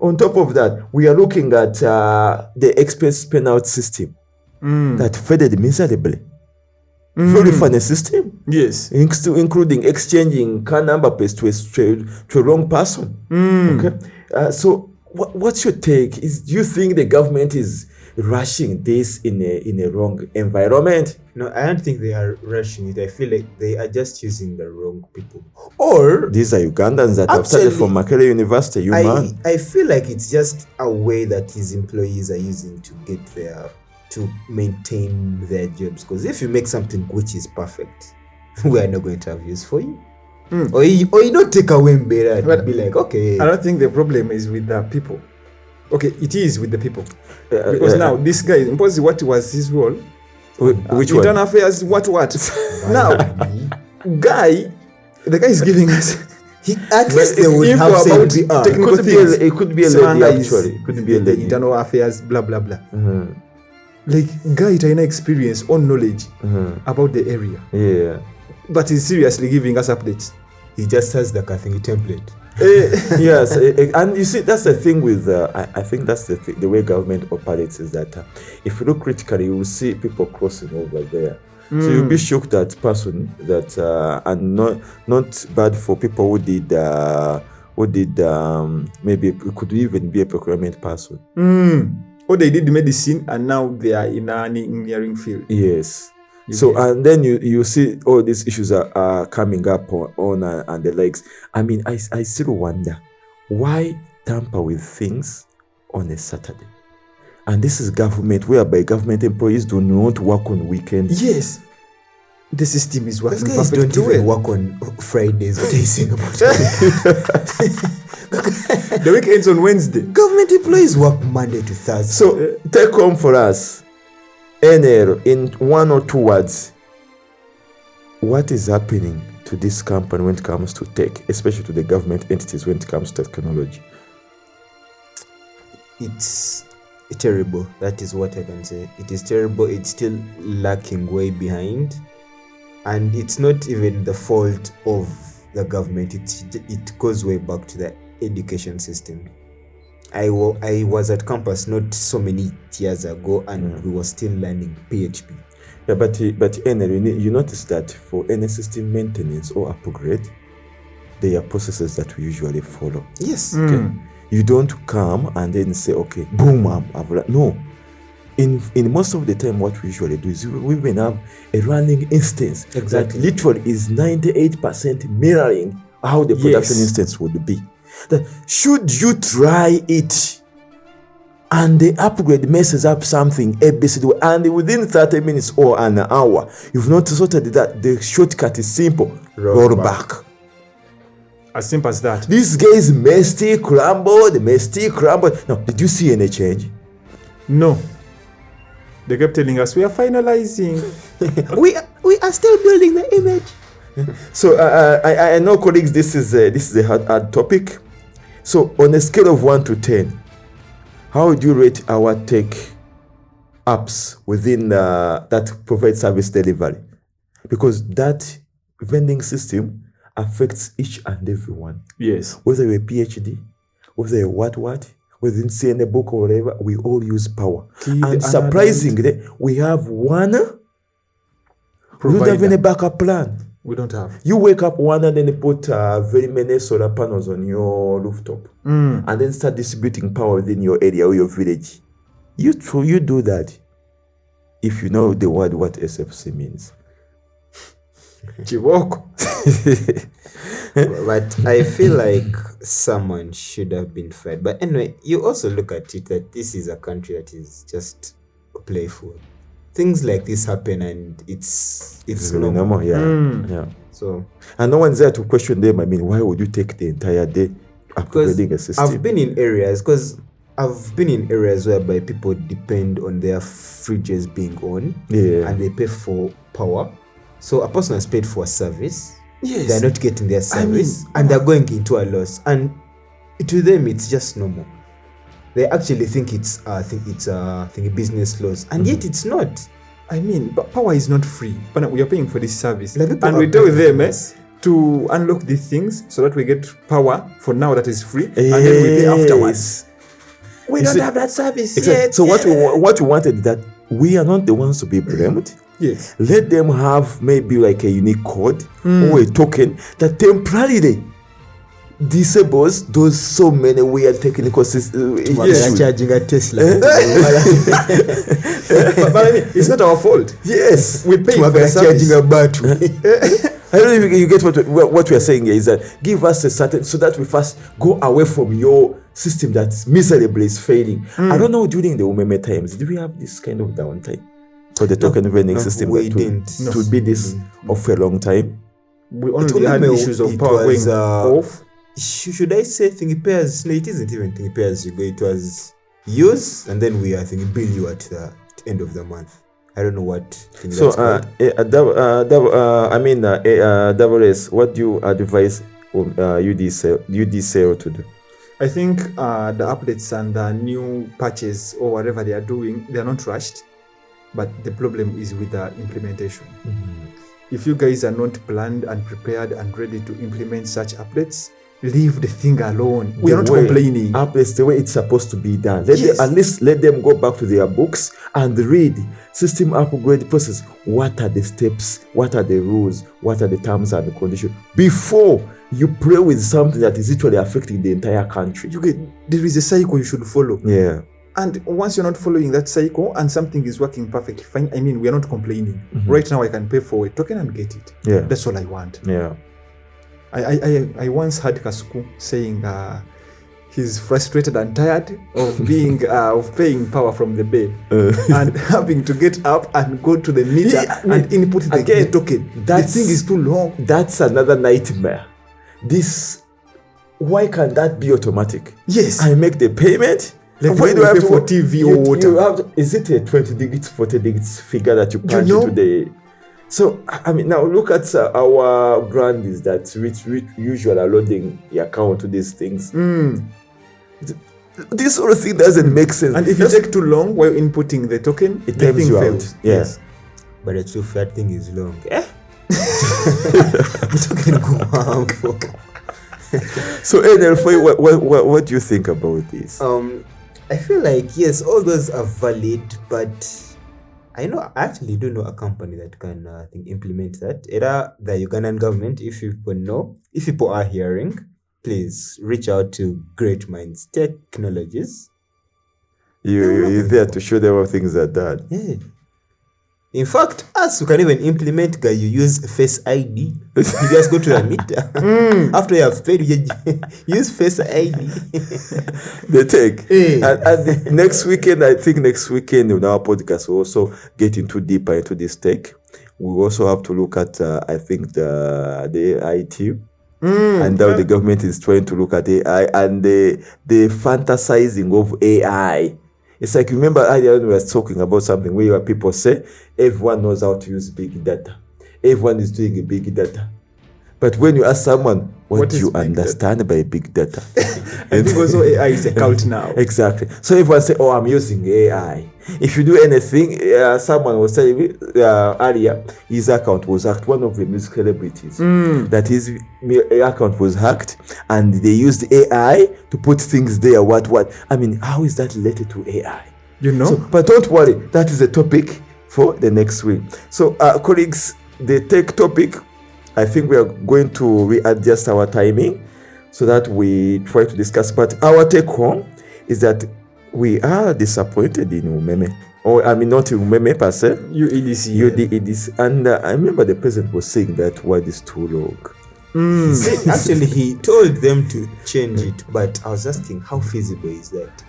On top of that, we are looking at the expense penalty system that faded miserably. Very funny system. Yes. Including exchanging car number plates to a wrong person. Okay. So what's your take? Do you think the government is rushing this in a wrong environment? No, I don't think they are rushing it. I feel like they are just using the wrong people. Or these are Ugandans that have started from Makerere University. I feel like it's just a way that his employees are using to get to maintain their jobs. Because if you make something which is perfect, we are not going to have use for you. Or you don't take away Mbera and be like, okay. I don't think the problem is with the people. Okay, it is with the people. Because now this guy, Mposi, what was his role? Which one? Internal affairs, what? Now, the guy is giving us. At least they would have said technical things. It could be a lady, actually. It could be a lady. Internal affairs, blah, blah, blah. Like, guy ina experience or knowledge about the area. Yeah. But he's seriously giving us updates. He just has the Kathingi template. Yes, and you see, that's the thing with I think that's the way government operates, is that if you look critically, you will see people crossing over there. So you'll be shocked that person that and not bad for people who did maybe it could even be a procurement person. Or they did medicine and now they are in an engineering field. Yes. So and then you see all these issues are coming up on and the legs. I mean, I still wonder why tamper with things on a Saturday. And this is government, whereby government employees do not work on weekends. Yes. The system is working perfectly. Those guys don't even work on Fridays. What are you saying about the week ends on Wednesday. Government employees work Monday to Thursday. So take home for us, NL, in 1 or 2 words, what is happening to this company when it comes to tech, especially to the government entities when it comes to technology? It's terrible. That is what I can say. It is terrible. It's still lacking way behind. And it's not even the fault of the government. It goes way back to the education system. I was at campus not so many years ago, and we were still learning PHP. Yeah, but you notice that for any system maintenance or upgrade, there are processes that we usually follow. Yes. Okay. You don't come and then say, okay, boom, no. In most of the time, what we usually do is we even have a running instance that literally is 98% mirroring how the production instance would be. That should you try it and the upgrade messes up something ABCD, and within 30 minutes or an hour, you've not sorted that, the shortcut is simple: roll back. As simple as that. These guys Messi crumbled. Now, did you see any change? No. They kept telling us, we are finalizing. we are still building the image. So I know, colleagues, this is a hard topic. So on a scale of 1 to 10, how would you rate our tech apps within that provide service delivery? Because that vending system affects each and everyone. Yes. Whether you're a PhD, whether you're what, whether you see in a book or whatever, we all use power. And surprisingly, we have one. We don't have any backup plan. We don't have. You wake up one and then you put very many solar panels on your rooftop and then start distributing power within your area or your village. You do that if you know the word what SFC means. Chiboko. But I feel like someone should have been fired. But anyway, you also look at it that this is a country that is just playful. Things like this happen and it's really normal. Yeah. So, and no one's there to question them. I mean, why would you take the entire day upgrading a system? I've been in areas whereby people depend on their fridges being on and they pay for power. So a person has paid for a service. Yes. They're not getting their service and they're going into a loss. And to them, it's just normal. They actually think it's business loss, and yet it's not. I mean, but power is not free. But we are paying for this service, like and we tell them to unlock these things so that we get power for now that is free, and then we pay afterwards. We don't have that service yet. So what we wanted is that we are not the ones to be blamed. Yes. Let them have maybe like a unique code or a token that temporarily disables those so many weird technical systems. They're charging a Tesla. But I mean, it's not our fault. Yes. We pay for the service. Charging a battery. I don't know if you get what we are saying here is that give us a certain, so that we first go away from your system that miserably is failing. I don't know, during the Umeme times, did we have this kind of downtime for the token vending system? We didn't. To be this of a long time. We only had issues of power going off. Should I say thingy pairs? No, it isn't even thingy pairs. It was use, and then we bill you at the end of the month. I don't know what. So, Double S, what do you advise UDCL to do? I think the updates and the new patches or whatever they are doing, they are not rushed, but the problem is with the implementation. If you guys are not planned and prepared and ready to implement such updates, leave the thing alone. We are not complaining. Updates the way it's supposed to be done. At least let them go back to their books and read system upgrade process. What are the steps? What are the rules? What are the terms and the conditions? Before you play with something that is literally affecting the entire country. There is a cycle you should follow. Yeah. And once you're not following that cycle and something is working perfectly fine, I mean, we are not complaining. Right now, I can pay for a token and get it. Yeah. That's all I want. Yeah. I once heard Kasuku saying he's frustrated and tired of being of paying power from the bed and having to get up and go to the meter and input the token. That thing is too long. That's another nightmare. Why can't that be automatic? Yes. I make the payment. Like why do I have to for TV or water? Is it a 20 digits, 40 digits figure that you punch into the... So, I mean, now look at our grandies that which usually are loading the account to these things. This sort of thing doesn't make sense. And if you take too long while inputting the token, it times you out. Yes. But the truth, that thing is long. The token go harmful. So, NL, what do you think about this? I feel like, yes, all those are valid, but I actually don't know a company that can implement that. Either the Ugandan government, if people are hearing, please reach out to Great Minds Technologies. You're there to show them how things are done. Yeah. In fact, us, we can even implement, you use Face ID. You guys go to the meter. After you have paid, you use Face ID. They take. And next weekend in our podcast, we'll also get deeper into this tech. We also have to look at, the IT And now the government is trying to look at AI and the fantasizing of AI. It's like, remember earlier when we were talking about something where people say everyone knows how to use big data. Everyone is doing a big data. But when you ask someone, what do you understand by big data? I think also AI is a cult now. Exactly. So everyone say, oh, I'm using AI. If you do anything, someone was telling me earlier, his account was hacked. One of the music celebrities, that his account was hacked, and they used AI to put things there. What? I mean, how is that related to AI? You know? So, but don't worry, that is a topic for the next week. So, colleagues, the tech topic, I think we are going to readjust our timing so that we try to discuss. But our take home is that we are disappointed in Umeme. Or, I mean, not in Umeme per se. UDEDC. And I remember the president was saying that word is too long. Actually, he told them to change it, but I was asking, how feasible is that?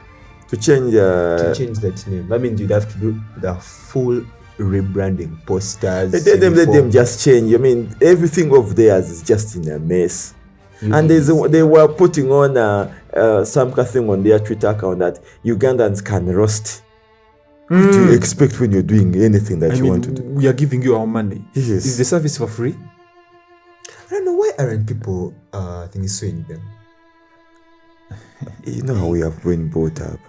To change that name. I mean, you'd have to do the full rebranding, posters. Let them just change. I mean, everything of theirs is just in a mess. And they were putting on some thing on their Twitter account that Ugandans can roast. What do you expect when you're doing anything that you want to do? We are giving you our money. Yes. Is the service for free? I don't know, why aren't people suing them? You know how we have been brought up.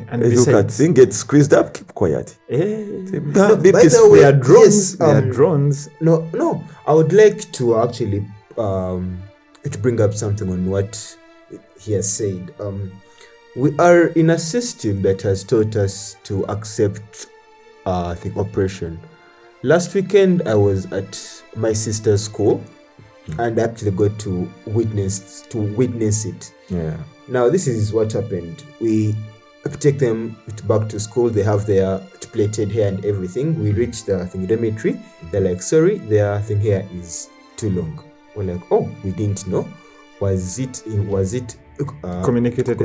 And If you can thing get squeezed up, keep quiet. By the way, they are drones. yes, They are drones. No. I would like to actually to bring up something on what he has said. We are in a system that has taught us to accept the oppression. Last weekend, I was at my sister's school, and I actually got to witness it. Yeah. Now, this is what happened. We take them back to school. They have their plaited hair and everything. We reach the dormitory. They're like, sorry, their hair is too long. We're like, oh, we didn't know. Was it Communicated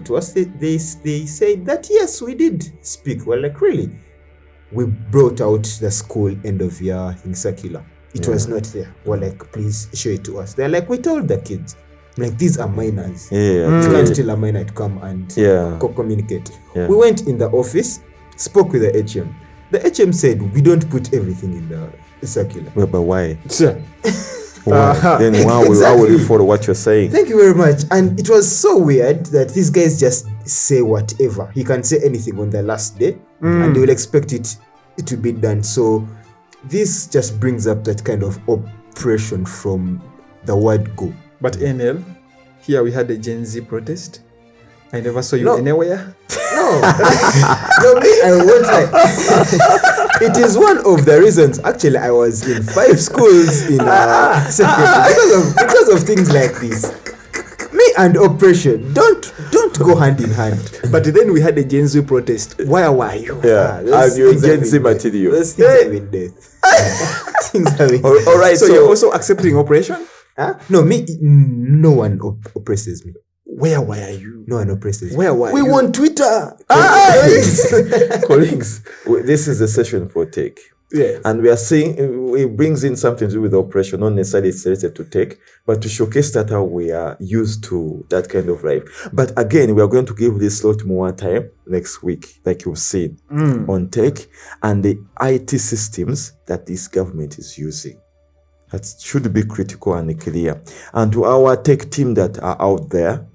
to us? They said that yes, we did speak. We're like, really? We brought out the school end of year circular. It was not there. We're like, please show it to us. They're like, we told the kids. Like, these are minors. You can't tell a minor to come and communicate. We went in the office, spoke with the HM. The HM said, we don't put everything in the circular. Well, but why? Sure. Then how will you follow what you're saying? Thank you very much. And it was so weird that these guys just say whatever. He can say anything on the last day, and they will expect it to be done. So this just brings up that kind of oppression from the word go. But NL, here we had a Gen Z protest. I never saw you anywhere. No, I won't lie. It is one of the reasons. Actually, I was in 5 schools in because of things like this. Me and oppression don't go hand in hand. But then we had a Gen Z protest. Where were you? Yeah, and you're Gen Z material. Those things have been death. All right, So you're also accepting oppression? No, no one oppresses me. Where were you? No one oppresses me. Where were we you? want Twitter. Colleagues, this is a session for tech. Yes. And we are saying it brings in something to do with oppression, not necessarily it's related to tech, but to showcase that how we are used to that kind of life. But again, we are going to give this lot more time next week, like you've seen, on tech and the IT systems that this government is using. That should be critical and clear. And to our tech team that are out there,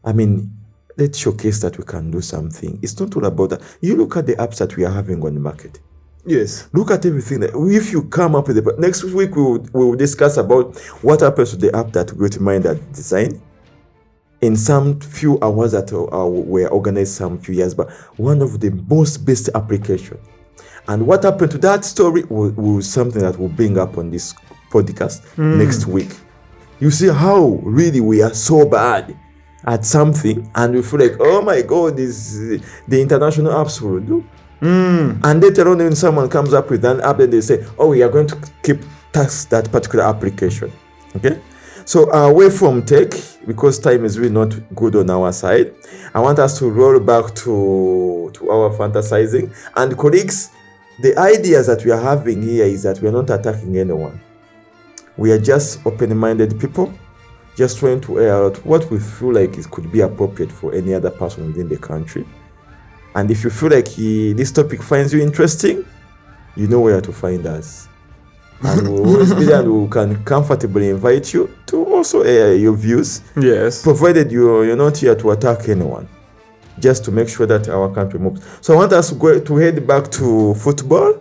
I mean, let's showcase that we can do something. It's not all about that. You look at the apps that we are having on the market. Yes. Look at everything. If you come up with it, next week we will discuss about what happens to the app that Great Mind had designed in some few hours that were organized some few years back. One of the most best application. And what happened to that story will something that we'll bring up on this podcast next week. You see how really we are so bad at something, and we feel like, oh my God, this the international apps will do. And later on, when someone comes up with an app, then they say, oh, we are going to keep tax that particular application. Okay? So away from tech, because time is really not good on our side, I want us to roll back to our fantasizing. And colleagues, the ideas that we are having here is that we are not attacking anyone. We are just open-minded people, just trying to air out what we feel like it could be appropriate for any other person within the country. And if you feel like this topic finds you interesting, you know where to find us. And we'll always be there, and we can comfortably invite you to also air your views. Yes. Provided you're not here to attack anyone, just to make sure that our country moves. So I want us to head back to football.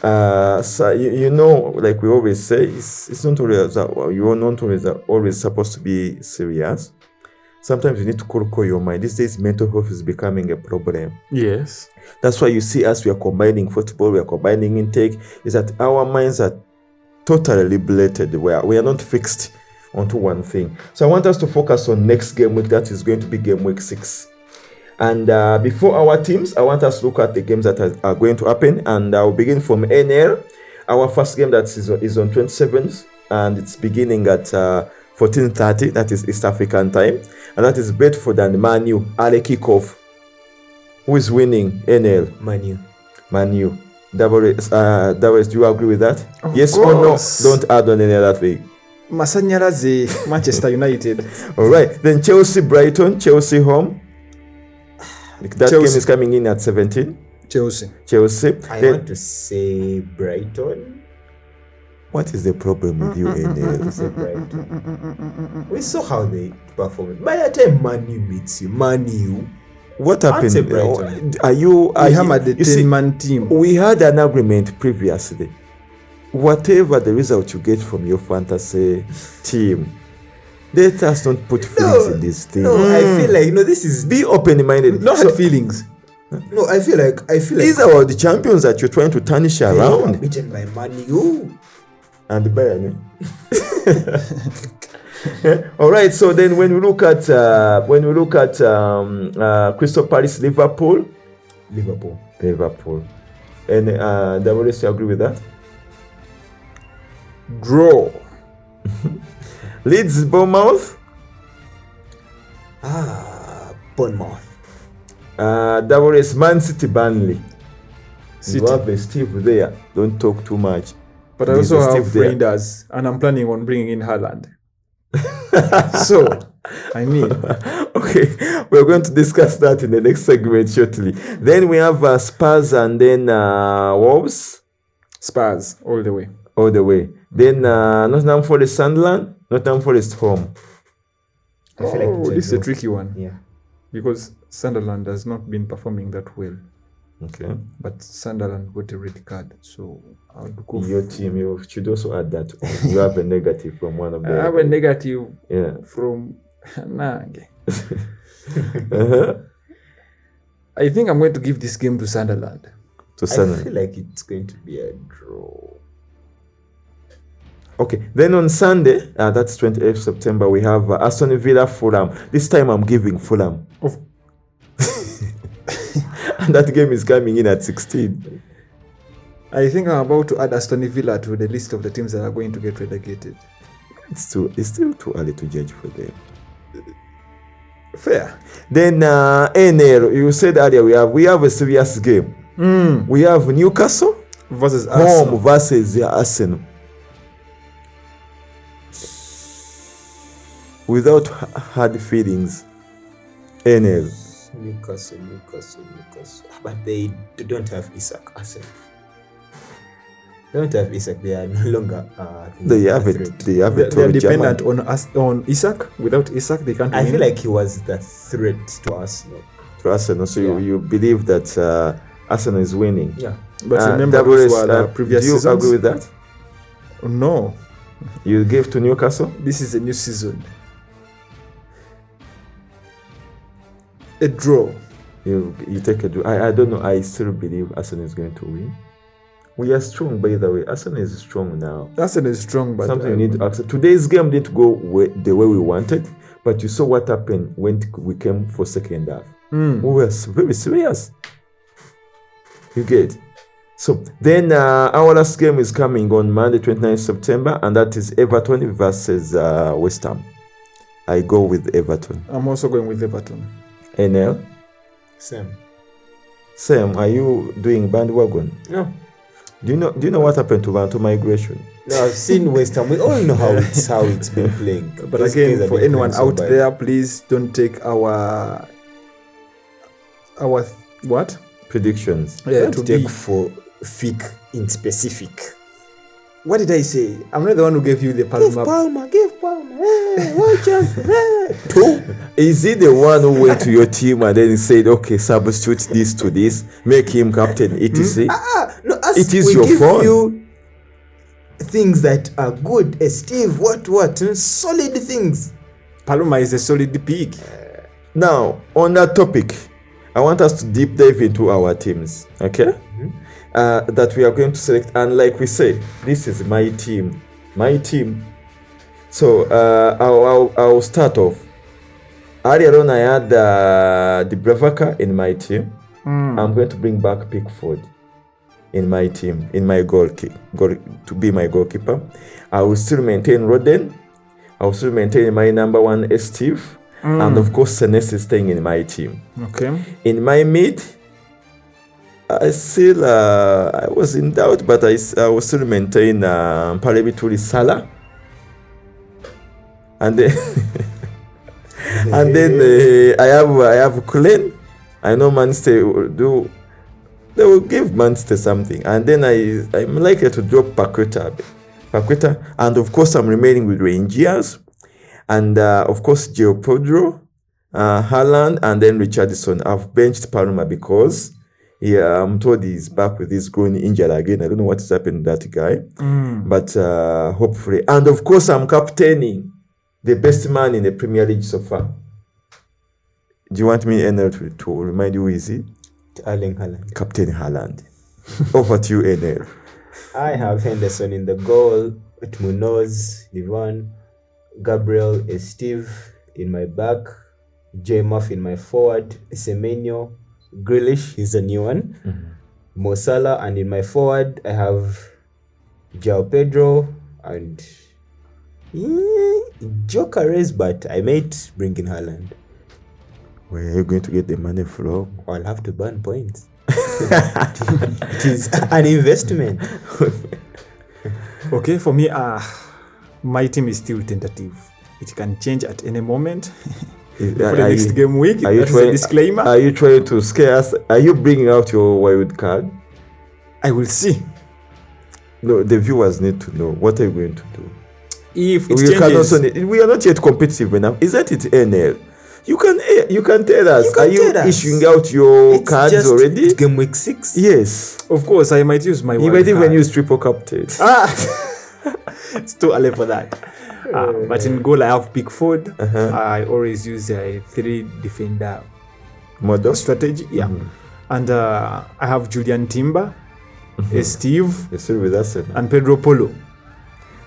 So like we always say, it's not always you're not always supposed to be serious. Sometimes you need to cool your mind. These days, mental health is becoming a problem. Yes. That's why you see us, we are combining football, we are combining intake, is that our minds are totally liberated. We are not fixed onto one thing. So I want us to focus on next game week. That is going to be game week 6. And before our teams, I want us to look at the games that are going to happen. And I'll begin from NL. Our first game that is on 27th, and it's beginning at 14:30. That is East African time. And that is Bedford and Man U. Early kickoff. Who is winning NL? Man U. Dawes, do you agree with that? Of yes course. Or no? Don't add on any other thing. Masanyalaze, Manchester United. All right. Then Chelsea, Brighton. Chelsea home. That game is coming in at 17. Chelsea. I want to say Brighton. What is the problem with you, NL? Say Brighton. We saw how they performed. By the time Man U meets you, Man U. What happened? I'd say Brighton. We hammered the 10-man team. We had an agreement previously. Whatever the result you get from your fantasy team, let us not put feelings in this thing. No, I feel like this is be open-minded. Not had feelings. No, I feel like these are the champions that you're trying to tarnish around. Beaten by Man U and Bayern. All right. So then, when we look at Crystal Palace, Liverpool, and Davoris, you agree with that? Draw. Leeds, Bournemouth. Bournemouth. Davoris, Man City, Burnley. City. You have a Steve there. Don't talk too much. But I also have Rangers, and I'm planning on bringing in Haaland. So, I mean. Okay, we're going to discuss that in the next segment shortly. Then we have Spurs and then Wolves. Spurs, all the way. Then Nottingham Forest, Sunderland. Nottingham Forest home. I feel like this is a tricky one. Yeah. Because Sunderland has not been performing that well. Okay. But Sunderland got a red card, so I would go. Your team, you should also add that. You have a negative from one of them. I have a negative from Nange. I think I'm going to give this game to Sunderland. I feel like it's going to be a draw. Okay, then on Sunday, that's 28th September, we have Aston Villa, Fulham. This time I'm giving Fulham. And that game is coming in at 16. I think I'm about to add Aston Villa to the list of the teams that are going to get relegated. It's still too early to judge for them. Fair. Then NL, you said earlier we have a serious game. We have Newcastle versus Arsenal. Home versus Arsenal. Without hard feelings, NL. Newcastle. But they don't have Isak. Arsenal. They don't have Isak. They are no longer. They have it. They are dependent on Isak. Without Isak, they can't. I feel like he was the threat to Arsenal. So you believe that Arsenal is winning? Yeah. But remember, those were previous seasons. Do you agree with that? No. You gave to Newcastle? This is a new season. A draw. You take a draw. I don't know. I still believe Arsenal is going to win. We are strong, by the way. Arsenal is strong now. Arsenal is strong, but something you need to accept. Today's game didn't go the way we wanted, but you saw what happened when we came for second half. We were very serious. You get. So then our last game is coming on Monday, 29th September, and that is Everton versus West Ham. I go with Everton. I'm also going with Everton. NL? Same. Are you doing bandwagon? No. Do you know what happened to migration? No, I've seen West Ham. We all know how it's been playing. But Those again, players have for been anyone playing so out bad. there, please don't take our what? Predictions. Yeah, Don't to take be. for Fick in specific. What did I say? I'm not the one who gave you the Give Palma. Palmer. Hey, watch out. Hey. Two. Is he the one who went to your team and then said, okay, substitute this to this, make him captain, etc.? No, us, It is we your give phone. you things that are good. Steve, what? Solid things. Palma is a solid pick. Now, on that topic, I want us to deep dive into our teams, okay? That we are going to select. And like we said, this is my team. So I'll start off. Earlier on, I had the Bravaka in my team. I'm going to bring back Pickford in my team, in my goal to be my goalkeeper. I will still maintain Roden. I will still maintain my number one Steve. And of course, Senesi is staying in my team. Okay. In my mid, I still I was in doubt, but I will still maintain Parebituri Salah. And then I have Kulen. I know Manchester they will give Manchester something, and then I'm likely to drop Paqueta, and of course I'm remaining with Rangers, and of course Gio Pedro, Haaland, and then Richarlison. I've benched Palma because I'm told he's back with his groin injury again. I don't know what has happened to that guy, but hopefully, and of course I'm captaining the best man in the Premier League so far. Do you want me NL to remind you who is he? Erling Haaland. Captain Haaland. Over to you, NL. I have Henderson in the goal, with Munoz, Livan, Gabriel, Steve in my back, J. Muff in my forward, Semenyo, Grealish, he's a new one, Mo Salah, and in my forward I have João Pedro and Jokeres, but I might bring in Haaland. Where are you going to get the money from? I'll have to burn points. It is an investment. Okay, for me, my team is still tentative. It can change at any moment. For the next game week, that's a disclaimer. Are you trying to scare us? Are you bringing out your wild card? I will see. No, the viewers need to know. What are you going to do? If it changes, we are not yet competitive enough. Isn't it NL? You can tell us. Are you issuing out your cards already? It's game week 6. Yes. of course, I might use my You wild might even card. use triple captain. It's too early for that. But in goal, I have Pickford. I always use a 3 defender Model. strategy. Yeah. And I have Julian Timber, Steve, You're still with us. and Pedro Polo.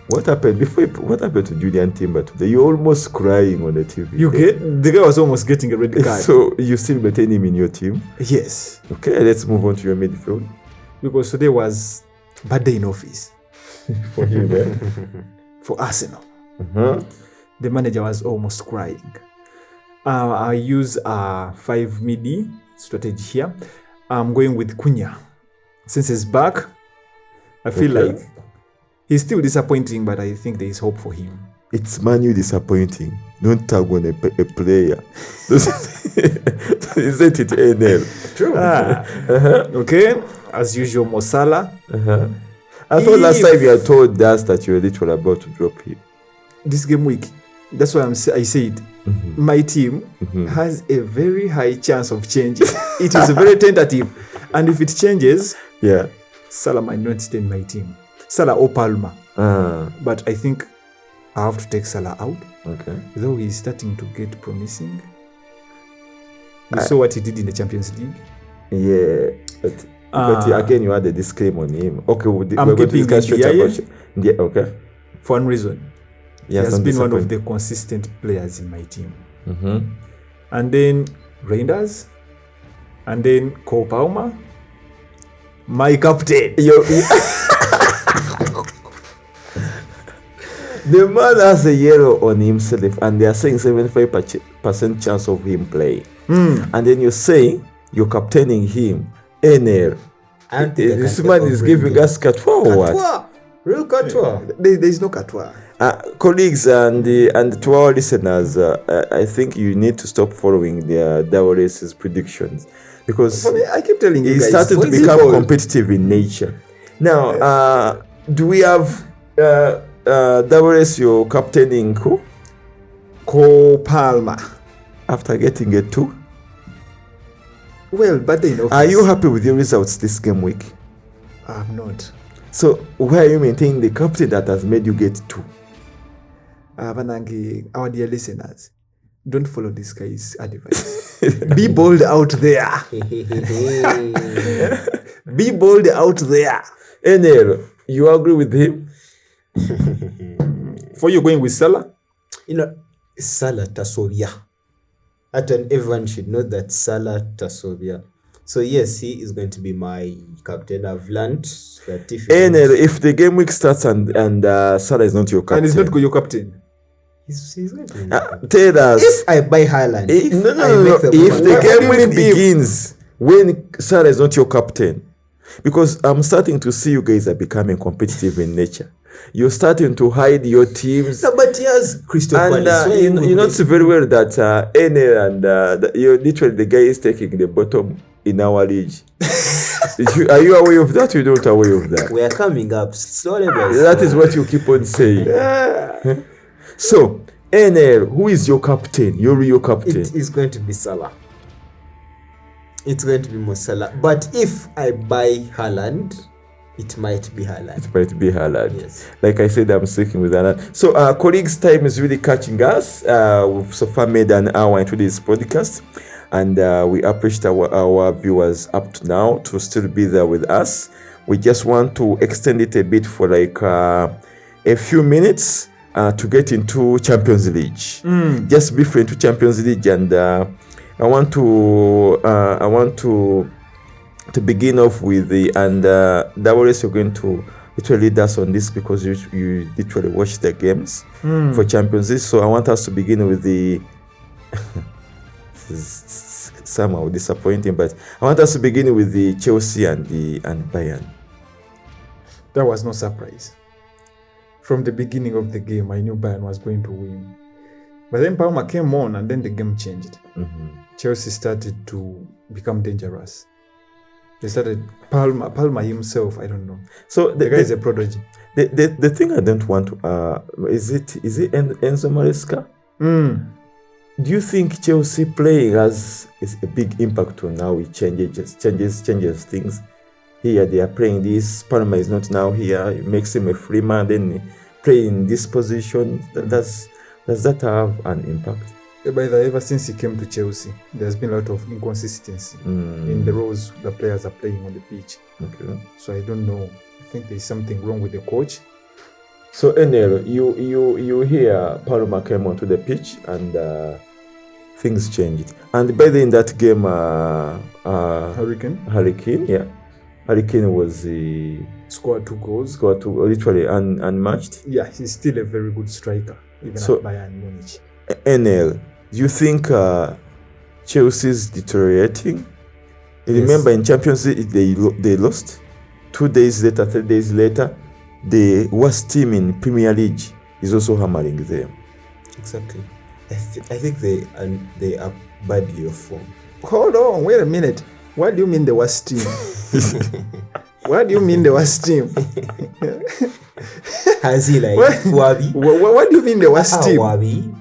What happened what happened to Julian Timber today? You're almost crying on the TV. You get the guy was almost getting a red card. So you still maintain him in your team? Yes, Okay, let's move on to your midfield. because today was bad day in office For you, man. for Arsenal. The manager was almost crying. I use a 5 midi strategy here. I'm going with Cunha. Since he's back, I feel Okay. like he's still disappointing, but I think there is hope for him. It's Manu disappointing. Don't tag on a player. Isn't it NL? True. Okay, as usual, Mo Salah. I thought last time you had told us that you were literally about to drop him. This game week, that's why I said my team has a very high chance of changing. It is very tentative, and if it changes, Yeah. Salah might not stay in my team. Salah or Palma, but I think I have to take Salah out, Okay. though he's starting to get promising. We saw what he did in the Champions League. Yeah. But again, you had a disclaimer on him. Okay, we're I'm going to keeping discuss straight Ndiaye. about Yeah, okay. For one reason, he Yes, has I'm been one of disappointed. the consistent players in my team. And then Reinders, and then Cole Palmer, my captain. The man has a yellow on himself, and they are saying 75% chance of him playing. And then you're saying you're captaining him. NL. I don't think they This can man take is over giving again. us Katwa or what? Katwa. Real Katwa. There is no Katwa. Colleagues and to our listeners, I think you need to stop following the Davares's predictions because I keep telling you he guys. started to what is become it called? competitive in nature. Now, do we have Davares, your captaining who? Cole Palmer. After getting a 2? Well, but then Are you happy with your results this game week? I'm not. So why are you maintaining the captain that has made you get 2? Banangi, our dear listeners, don't follow this guy's advice. Be bold out there. Be bold out there. Enel, you agree with him? For you going with Salah? You know, Salah Tasovia. Everyone should know that Salah Tasovia. So yes, he is going to be my captain. I've learned that if the game week starts and Salah is not your captain, And he's not your captain. he's going to be tell us. if I buy Haaland, If if the game What do you week mean begins when Salah is not your captain, because I'm starting to see you guys are becoming competitive in nature. You're starting to hide your teams. No, but he has Crystal And Palace. you notice very well that Enel and you're literally the guy is taking the bottom in our league. Are you aware of that? Or you're not aware of that? We are coming up slowly. That is what you keep on saying. So, Enel, who is your captain? Your real captain? It is going to be Salah. It's going to be Mo Salah. But if I buy Haaland, it might be Haaland. It might be Haaland. Yes. Like I said, I'm sticking with Haaland. So, colleagues, time is really catching us. We've so far made an hour into this podcast. And we appreciate our viewers up to now to still be there with us. We just want to extend it a bit for like a few minutes to get into Champions League. Just briefly into Champions League, and I want to begin off with the Davares, you're going to literally lead us on this because you literally watch the games for Champions League. So I want us to begin with the somehow disappointing, but I want us to begin with the Chelsea and Bayern. That was no surprise. From the beginning of the game, I knew Bayern was going to win. But then Palmer came on and then the game changed. Chelsea started to become dangerous. They started, Palmer himself, I don't know. So The guy is a prodigy. the thing I don't want to, is it Enzo Maresca? Do you think Chelsea playing has is a big impact on how it changes things? Here they are playing this, Palmer is not now here, it makes him a free man, then play in this position. Does that have an impact? By the ever since he came to Chelsea, there's been a lot of inconsistency in the roles the players are playing on the pitch. Okay. So I don't know. I think there's something wrong with the coach. So Enel, you hear Palmer came onto the pitch and things changed. And by the end that game, Hurricane was Scored 2 goals. literally unmatched. Yeah, he's still a very good striker, even So- at Bayern Munich. NL, do you think Chelsea's deteriorating? Yes. Remember in Champions League they lost 2 days later, 3 days later. The worst team in Premier League is also hammering them. Exactly. I think they are badly off form. Hold on, wait a minute. What do you mean the worst team? What do you mean the worst team? Has he like What? Wabi? What do you mean the worst team? Wabi?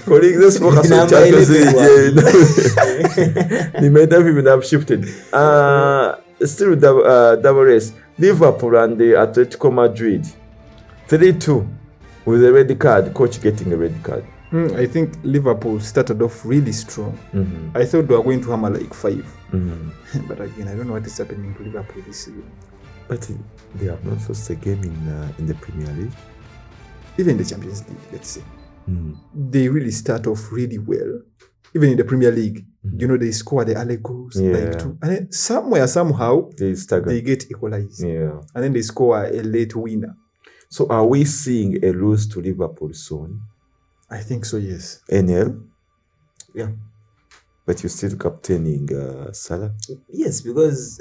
Colleagues, let's focus on Number Champions 11 League. They might have even have shifted. Still Davares, Liverpool and the Atletico Madrid, 3-2 with a red card. Coach getting a red card. I think Liverpool started off really strong. I thought they were going to hammer like 5. But again, I don't know what is happening to Liverpool this season. But they have not lost a game in the Premier League. Even the Champions League, let's say. They really start off really well. Even in the Premier League, you know, they score the early goals. Yeah. Like 2. And then somehow, They stagger. they get equalized. Yeah. And then they score a late winner. So are we seeing a lose to Liverpool soon? I think so, yes. NL? Yeah. But you're still captaining Salah? Yes, because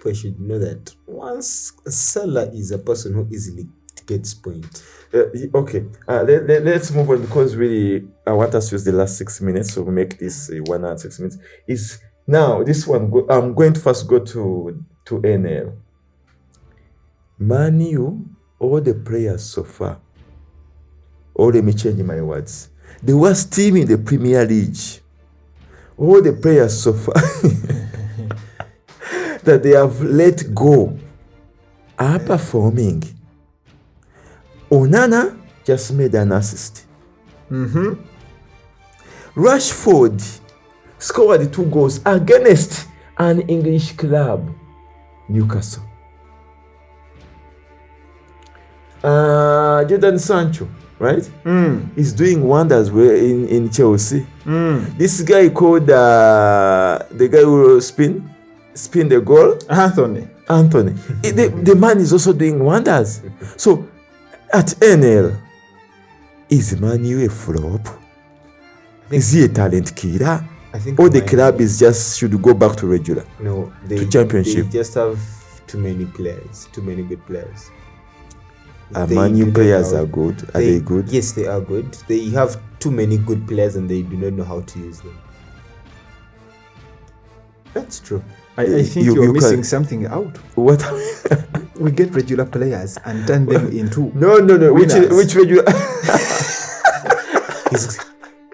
people should know that once Salah is a person who easily gets points. Okay, let's move on, because really I want us to use the last 6 minutes, so we make this 1 hour and 6 minutes. Is now this one. I'm going to first go to NL. Man U, all the players so far. Or let me change my words. The worst team in the Premier League. All the players so far that they have let go are performing. Onana just made an assist. Rashford scored 2 goals against an English club, Newcastle. Jadon Sancho, right? He's doing wonders in Chelsea. This guy called the guy who spin the goal, Anthony. The man is also doing wonders. So at NL, is Man U a flop? Is he a talent killer? I think or the club is just should go back to regular? No, to championship. They just have too many players, too many good players. Man U players are good. Are they good? Yes, they are good. They have too many good players and they do not know how to use them. That's true. I think you're missing something out. What? We get regular players and turn them into no. Which regular?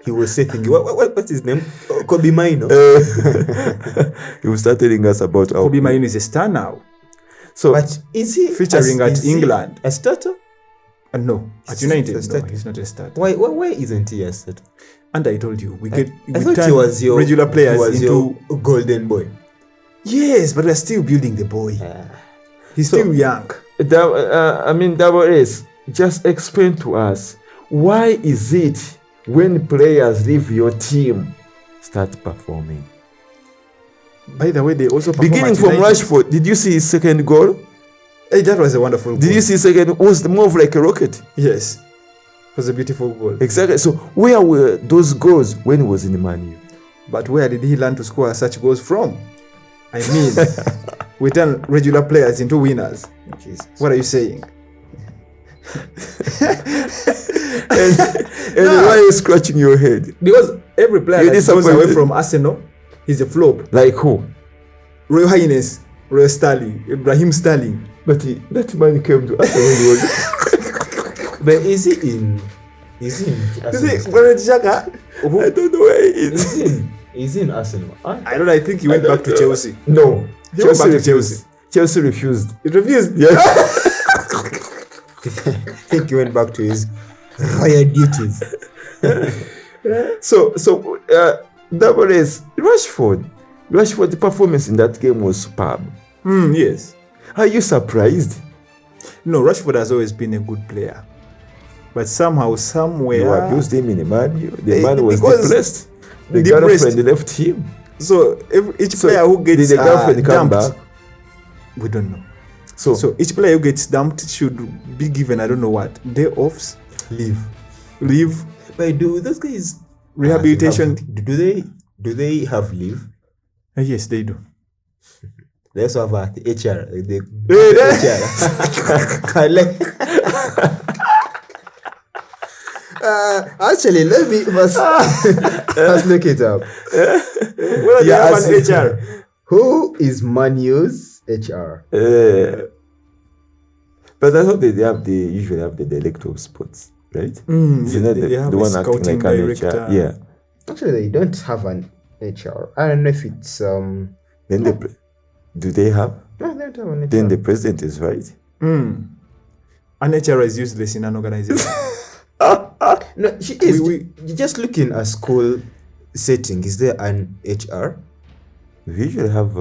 He was saying, what's his name? Kobe Mino. He was start telling us about Kobe Mino is a star now. So, but is he featuring at England? A starter? No, at United, no, he's not a starter. Why isn't he a starter? And I told you, we thought he was your regular players into your golden boy. Yes, but we're still building the boy. He's still young. Double S, just explain to us, why is it when players leave your team start performing? By the way, they also perform beginning from Rashford. Did you see his second goal? Hey, that was a wonderful goal. Did you see his second? It was more of like a rocket. Yes, it was a beautiful goal. Exactly. So where were those goals when he was in Man U? But where did he learn to score such goals from? I mean, we turn regular players into winners. Jesus. What are you saying? and why are you scratching your head? Because every player that goes away from Arsenal is a flop. Like who? Royal Highness, Royal Sterling, Ibrahim Sterling. But that man came to Arsenal. But is he in Arsenal? I don't know where he is. Is he in Arsenal? I don't know. I think he went back to Chelsea. No. He went back to Chelsea. Chelsea refused. It refused? Yes. I think he went back to his higher duties. So double S, Rashford, the performance in that game was superb. Yes. Are you surprised? No, Rashford has always been a good player. But somehow, somewhere... You abused him in the man. The man was depressed. The girlfriend left him. So each player who gets did the girlfriend come dumped, back? We don't know. So each player who gets dumped should be given, I don't know what, day offs, leave. But do those guys rehabilitation? Do they have leave? Yes, they do. They also have the HR. Actually, let me first look it up. An HR. Who is Man U's HR? But I thought they usually have the director of sports, right? Isn't that the one acting like an HR? Yeah. Actually, they don't have an HR. I don't know if it's Then do they have? No, they don't have an HR. Then the president is right. An HR is useless in an organization. No, she is. Just looking at school setting, is there an HR? We usually have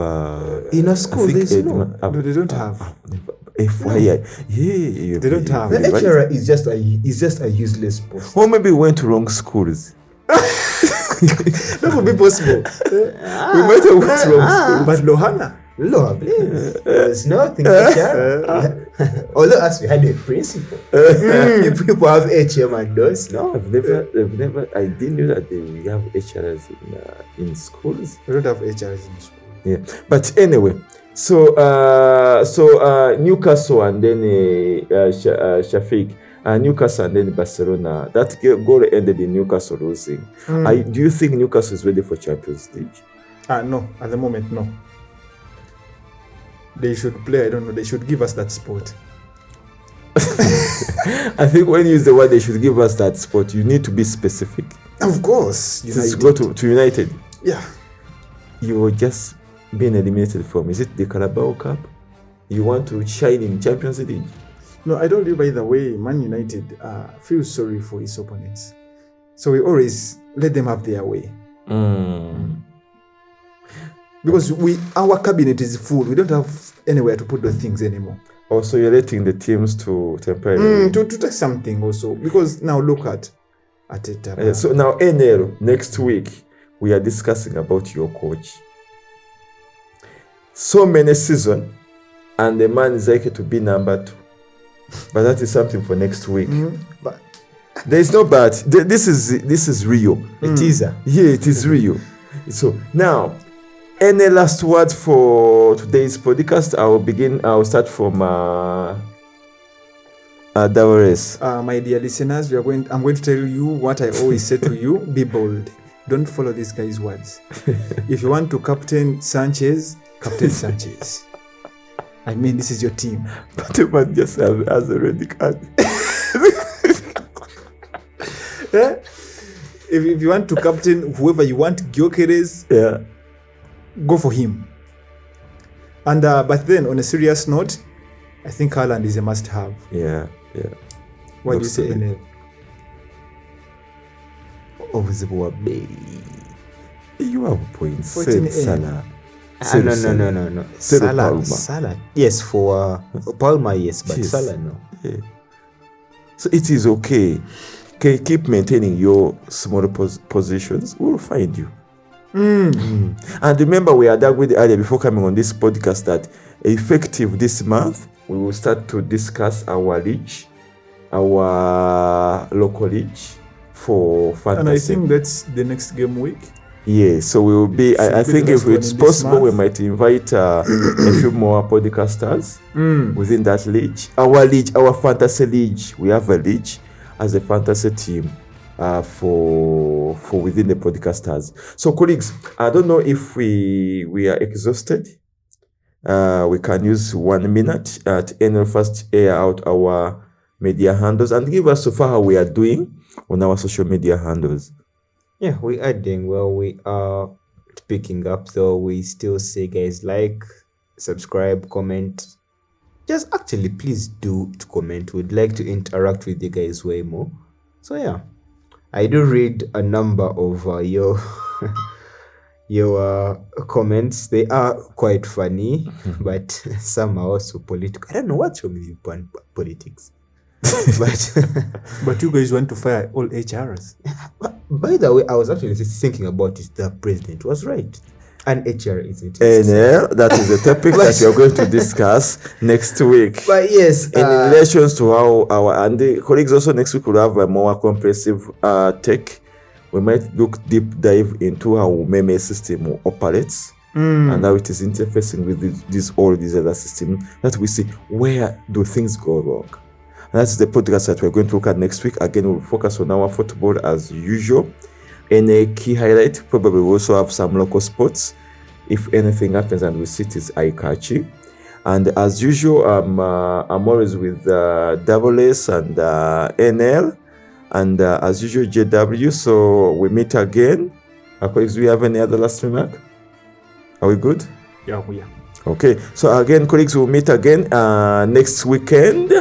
in a school. There's no, they don't have. FYI, yeah, they don't have. The HR is just a useless post. Or maybe we went to wrong schools. That would be possible. We might have went to wrong schools. But Lohana. There's nothing HR. Although as we had a principal, if people have HM and those, no. I've never. I didn't know that we have HRs in schools. We don't have HRs in school. Yeah, but anyway, So Newcastle and then Shafiq. Newcastle and then Barcelona. That goal ended in Newcastle losing. Do you think Newcastle is ready for Champions League? No, at the moment, no. They should play. I don't know. They should give us that spot. I think when you use the word they should give us that spot, you need to be specific. Of course. Let's go to United. Yeah. You were just being eliminated from, is it the Carabao Cup? You want to shine in Champions League? No, I don't live either way. Man United feels sorry for his opponents. So we always let them have their way. Because our cabinet is full. We don't have anywhere to put the things anymore. Also, you're letting the teams to temporarily... to take something also. Because now look at it. So now, NL, next week, we are discussing about your coach. So many seasons, and the man is likely to be number 2. But that is something for next week. But there is no but. This is real. it is. Yeah, it is real. So now, any last words for today's podcast? I'll start from Davares. My dear listeners, I'm going to tell you what I always say to you: be bold. Don't follow this guy's words. If you want to captain Sanchez, captain Sanchez. I mean, this is your team. But the man just has a red card. Yeah? If you want to captain whoever you want, Gyökeres, go for him. And but then, on a serious note, I think Haaland is a must-have. Yeah. What do you say, Enel? You have points. 14 Salah. No. Salah. Yes, for Palmer, yes, but Yes. Salah, no. Yeah. So it is okay. Keep maintaining your small positions. We'll find you. And remember, we had agreed earlier before coming on this podcast that effective this month, we will start to discuss our league, our local league for fantasy. And I think that's the next game week. Yeah, so we will be. I be think the if next it's one in this possible, we month. might invite a few more podcasters within that league. Our fantasy league. We have a league as a fantasy team for within the podcasters. So, colleagues, I don't know if we are exhausted. We can use 1 minute at NL first air out our media handles and give us so far how we are doing on our social media handles. Yeah, we are doing well. We are picking up, so we still say, guys, like, subscribe, comment. Just actually, please do comment. We'd like to interact with you guys way more. So yeah, I do read a number of your comments. They are quite funny, but some are also political. I don't know what's wrong with you, politics. But you guys want to fire all HRs. By the way, I was actually thinking about it. The president was right. And HR isn't. NL, that is a topic that we are going to discuss next week. But yes, In relation to how and the colleagues also next week will have a more comprehensive take. We might look deep dive into how Meme system operates and how it is interfacing with all these other systems, that we see where do things go wrong. And that's the podcast that we're going to look at next week. Again, we'll focus on our football as usual. Any key highlight, probably we'll also have some local sports if anything happens and we see it is eye-catching. And as usual, I'm always with WS and NL, and as usual JW. So we meet again. Colleagues, do we have any other last remark? Are we good? Yeah, we are. Okay, so again, colleagues, we'll meet again next weekend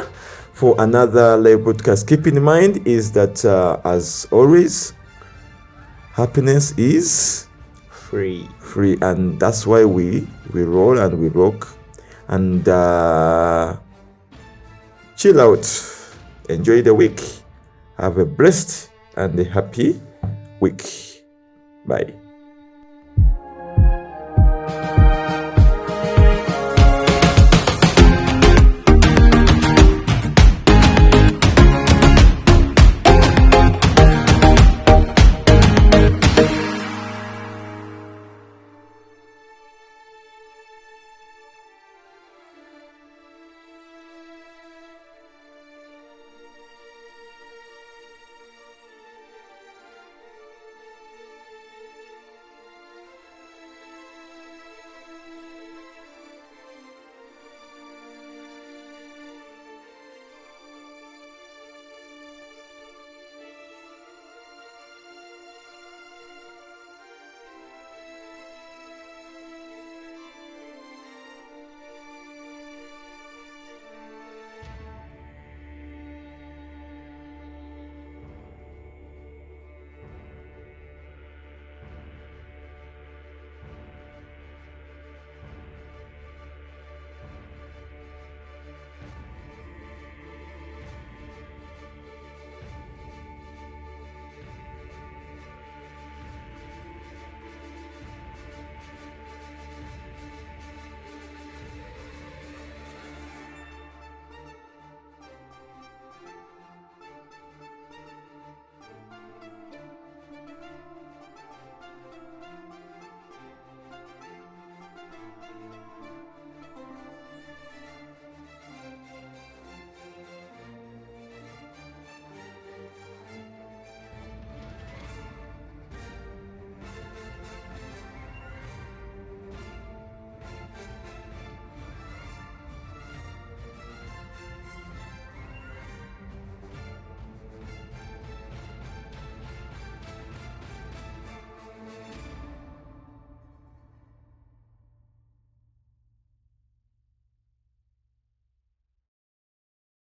for another live broadcast. Keep in mind is that as always, happiness is free, and that's why we roll and we rock and chill out. Enjoy the week. Have a blessed and a happy week. Bye.